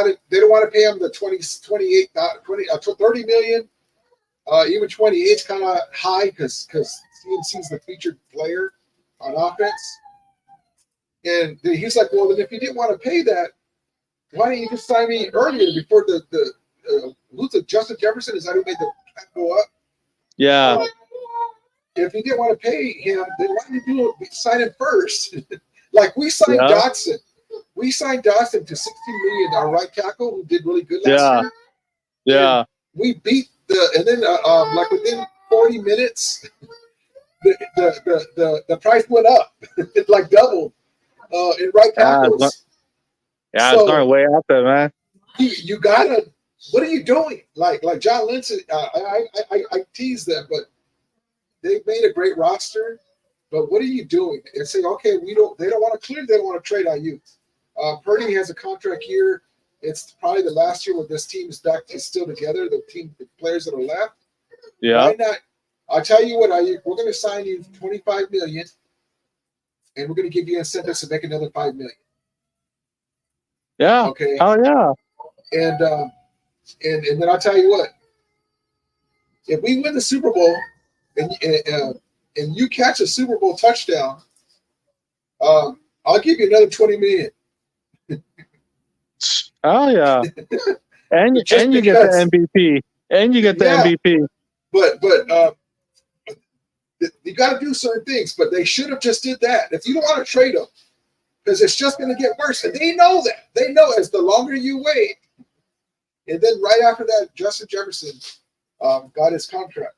want to pay him the 30 million. Even 28 is kind of high because CMC's the featured player on offense. And then he's like, well, then if you didn't want to pay that, why didn't you just sign me earlier before who's the Justin Jefferson? Is that who made the go up? Yeah. If you didn't want to pay him, then why did you sign him first? Like we signed Dotson. We signed Dotson to $16 million right tackle who did really good last year. Yeah. And we beat and then like within 40 minutes, the price went up. It like doubled in right tackles. Yeah, it's going way out there, man. You gotta. What are you doing? Like John Lynch, I tease them, but they've made a great roster. But what are you doing? They're saying, okay, they don't want to clear. They don't want to trade Ayuk. Purdy has a contract year. It's probably the last year where this team is still together. The players that are left. Yeah. Why not? I'll tell you what, Ayuk. We're going to sign you $25 million, and we're going to give you incentives to make another $5 million. Yeah. Okay. Oh yeah. And then I'll tell you what. If we win the Super Bowl, and you catch a Super Bowl touchdown, I'll give you another $20 million. Oh yeah. And you get the MVP. And you get the MVP. But you got to do certain things. But they should have just did that. If you don't want to trade them, because it's just going to get worse, and they know that. They know as the longer you wait, and then right after that, Justin Jefferson got his contract.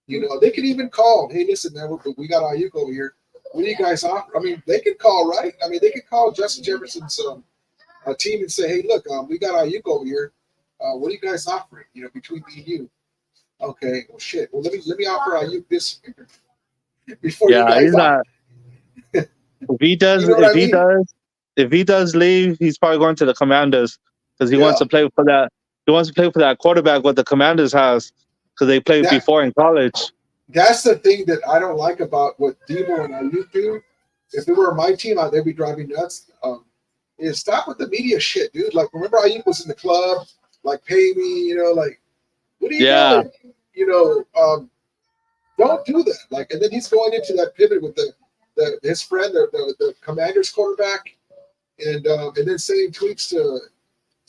You know, they could even call, hey, listen, man, we got Ayuk over here. What do you guys offer? I mean, they could call, right? I mean, they could call Justin Jefferson's team and say, hey, look, we got Ayuk over here. What are you guys offering? You know, between me and you. Okay, well, shit. Well, let me offer Ayuk this before you guys. He's not. If he does, You know if he does leave, he's probably going to the Commanders because he wants to play for that. He wants to play for that quarterback what the Commanders has because they played before in college. That's the thing that I don't like about what Debo and Ayuk do. If it were my team, they'd be driving nuts. Is stop with the media shit, dude. Like, remember Ayuk was in the club, like, pay me, you know, like, what are you doing? You know, don't do that. Like, and then he's going into that pivot with his friend, the Commanders quarterback, and then sending tweets to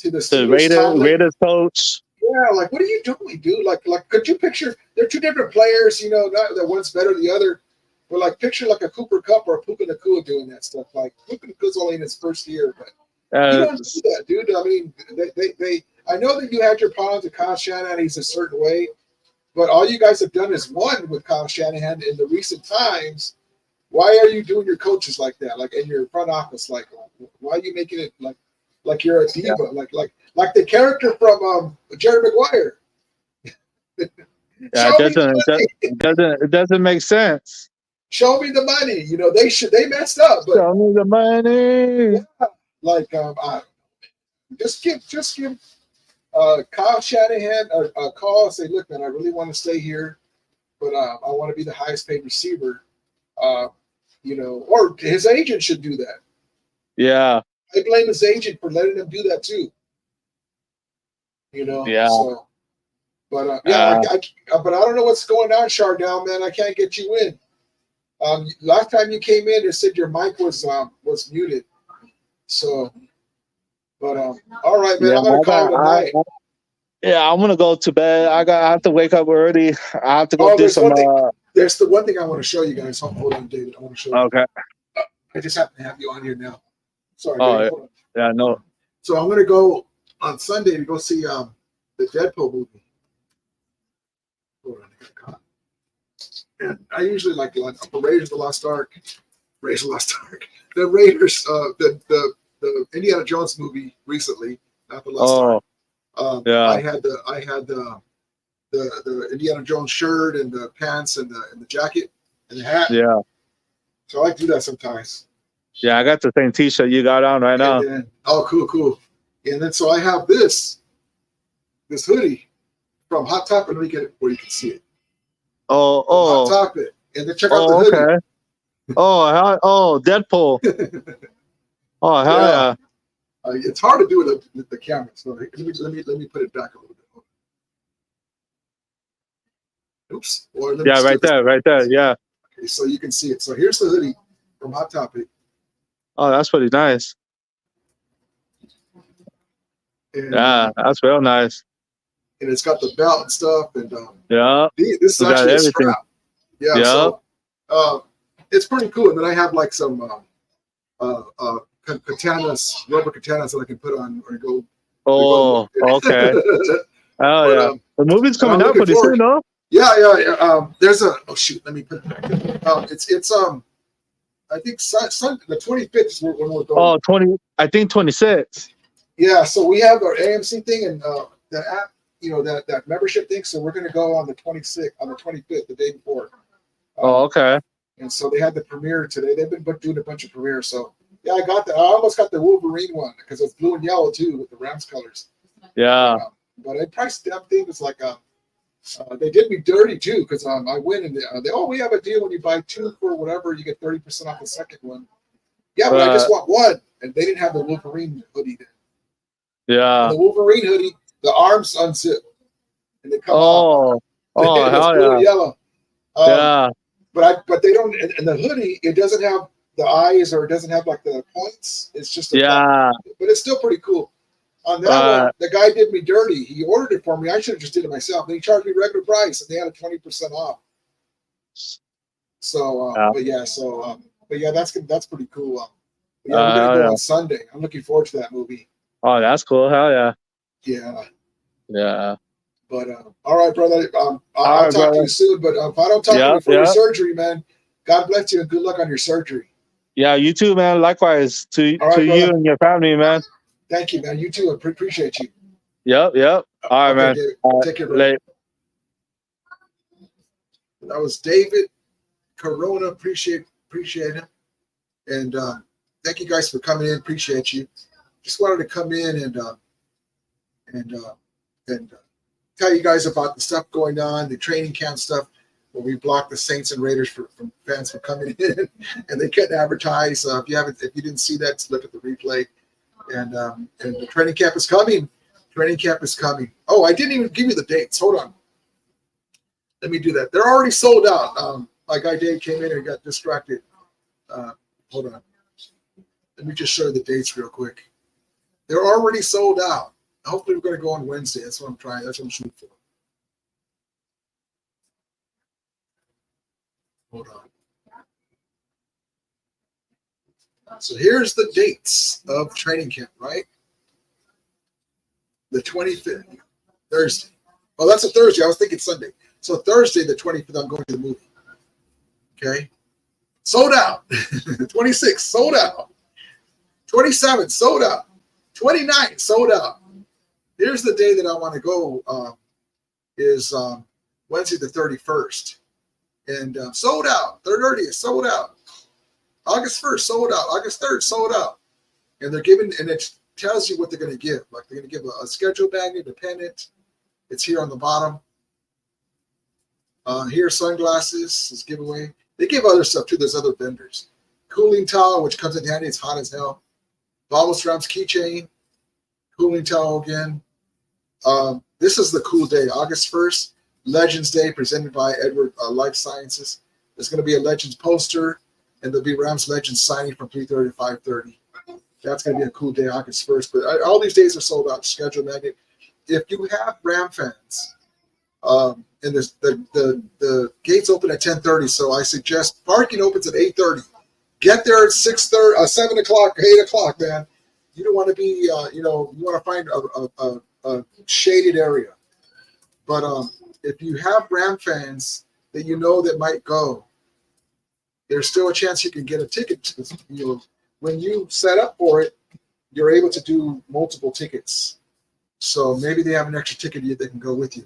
the Raiders coach. Yeah, like, what are you doing, dude? Like, could you picture? They're two different players, you know, not that one's better than the other. But like, picture like a Cooper Kupp or a Puka Nacua doing that stuff. Like, Puka Nacua's only in his first year, but you don't do that, dude. I mean, they. I know that you had your problems with Kyle Shanahan. He's a certain way, but all you guys have done is won with Kyle Shanahan in the recent times. Why are you doing your coaches like that? Like in your front office, like why are you making it like you're a diva? Yeah. Like the character from Jerry Maguire. It doesn't make sense. Show me the money. You know, they messed up. But, show me the money. Yeah, like just give Kyle Shanahan a call and say, look, man, I really want to stay here, but I want to be the highest paid receiver. You know, or his agent should do that. Yeah. I blame his agent for letting him do that too. You know. Yeah. So, but but I don't know what's going on, Chardell, man. I can't get you in. Last time you came in, it said your mic was muted. So, but all right, man. I'm gonna call it a night. I'm gonna go to bed. I have to wake up early. I have to go do some. There's the one thing I want to show you guys. Hold on, David. I want to show you. Okay. I just happen to have you on here now. Sorry. Oh, David, yeah, no. So I'm gonna go on Sunday to go see the Deadpool movie. Hold on, I got caught. And I usually like Raiders of the Lost Ark. The Raiders, the Indiana Jones movie recently, not the Lost Ark. Yeah. I had the Indiana Jones shirt and the pants and the jacket and the hat. Yeah. So I like to do that sometimes. Yeah, I got the same T-shirt you got on right now. Then, cool. And then so I have this hoodie from Hot Topic. Let me get it where you can see it. Oh. Hot Topic. And then check out the hoodie. Okay. Deadpool. Oh, hell yeah. It's hard to do with the camera. So let me put it back a little bit. Oops. Right there. Yeah. Okay, so you can see it. So here's the hoodie from Hot Topic. Oh, that's pretty nice. And, Yeah, that's real nice. and it's got the belt and stuff. And Yeah, this is we got actually a everything. strap. Yeah, Yeah. so it's pretty cool. And then I have like some katanas, rubber katanas that I can put on or go. Oh, okay. Oh But, yeah, the movie's and I'm coming out looking pretty forward- soon, no? Yeah. There's a let me put it back. It's I think the 25th is when we're going. Oh, 20. I think 26. Yeah, so we have our AMC thing and the app, that membership thing. So we're gonna go on the 26th, on the 25th, the day before. Oh, okay. And so they had the premiere today. They've been doing a bunch of premieres. So yeah, I almost got the Wolverine one because it's blue and yellow too with the Rams colors. Yeah. But I priced that thing was like they did me dirty too because I went and we have a deal when you buy 2 for whatever you get 30% off the second one. Yeah, but I just want one, and they didn't have the Wolverine hoodie then. Yeah. And the Wolverine hoodie, the arms unzip and they come off. Oh, It's hell blue yeah. and yellow. Yeah. But they don't. And the hoodie, it doesn't have the eyes or it doesn't have like the points. It's just Yeah. but it's still pretty cool. On that one, the guy did me dirty. He ordered it for me. I should have just did it myself. And he charged me regular price, and they had a 20% off. So, but yeah, that's pretty cool. We're gonna go on Sunday. I'm looking forward to that movie. Oh, that's cool. Hell yeah. Yeah. Yeah. But all right, brother. I'll right, talk to brother. you soon. But if I don't talk to you before your surgery, man, God bless you and good luck on your surgery. Yeah, you too, man. Likewise to right, you brother. and your family, man. Thank you, man. You too. I appreciate you. Yep. All right, man. David. Take care, brother. Late. That was David Corona. Appreciate him. And thank you guys for coming in. Appreciate you. Just wanted to come in and tell you guys about the stuff going on, the training camp stuff, where we blocked the Saints and Raiders from fans from coming in, and they couldn't advertise. If you didn't see that, look at the replay. And the training camp is coming. Training camp is coming. Oh, I didn't even give you the dates. Hold on. Let me do that. They're already sold out. My guy Dave came in and got distracted. Hold on. Let me just show you the dates real quick. They're already sold out. Hopefully we're going to go on Wednesday. That's what I'm trying. That's what I'm shooting for. Hold on. So here's the dates of training camp, right? The 25th, Thursday. Oh, that's a Thursday. I was thinking Sunday. So Thursday, the 25th, I'm going to the movie. Okay. Sold out. 26th, sold out. 27th, sold out. 29th, sold out. Here's the day that I want to go is Wednesday the 31st. And sold out. 30th, sold out. August 1st, sold out. August 3rd, sold out. And they're giving, and it tells you what they're going to give. Like they're going to give a schedule magnet, a pennant. It's here on the bottom. Here, sunglasses is giveaway. They give other stuff too. There's other vendors. Cooling towel, which comes in handy. It's hot as hell. Vamos Rams keychain. Cooling towel again. This is the cool day. August 1st, Legends Day, presented by Edward Life Sciences. There's going to be a Legends poster, and there'll be Rams Legends signing from 3:30 to 5:30. That's going to be a cool day, August 1st. But all these days are sold out. Schedule magnet. If you have Ram fans, and the gates open at 10:30, so I suggest parking opens at 8:30. Get there at 6:30, 7 o'clock, 8 o'clock, man. You don't want to be, you want to find a shaded area. But if you have Ram fans that you know that might go, there's still a chance you can get a ticket. When you set up for it, you're able to do multiple tickets. So maybe they have an extra ticket they can go with you.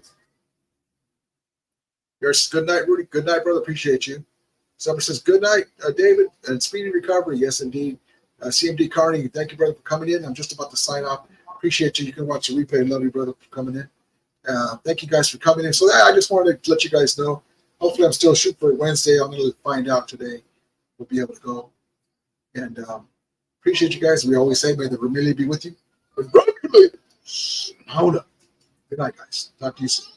There's good night, Rudy. Good night, brother. Appreciate you. Someone says, good night, David, and speedy recovery. Yes, indeed. CMD Carney, thank you, brother, for coming in. I'm just about to sign off. Appreciate you. You can watch the replay. Love you, brother, for coming in. Thank you guys for coming in. So I just wanted to let you guys know. Hopefully, I'm still shooting for Wednesday. I'm going to find out today. We'll be able to go. And appreciate you guys. We always say, may the Vermilion be with you. Hold up. Good night, guys. Talk to you soon.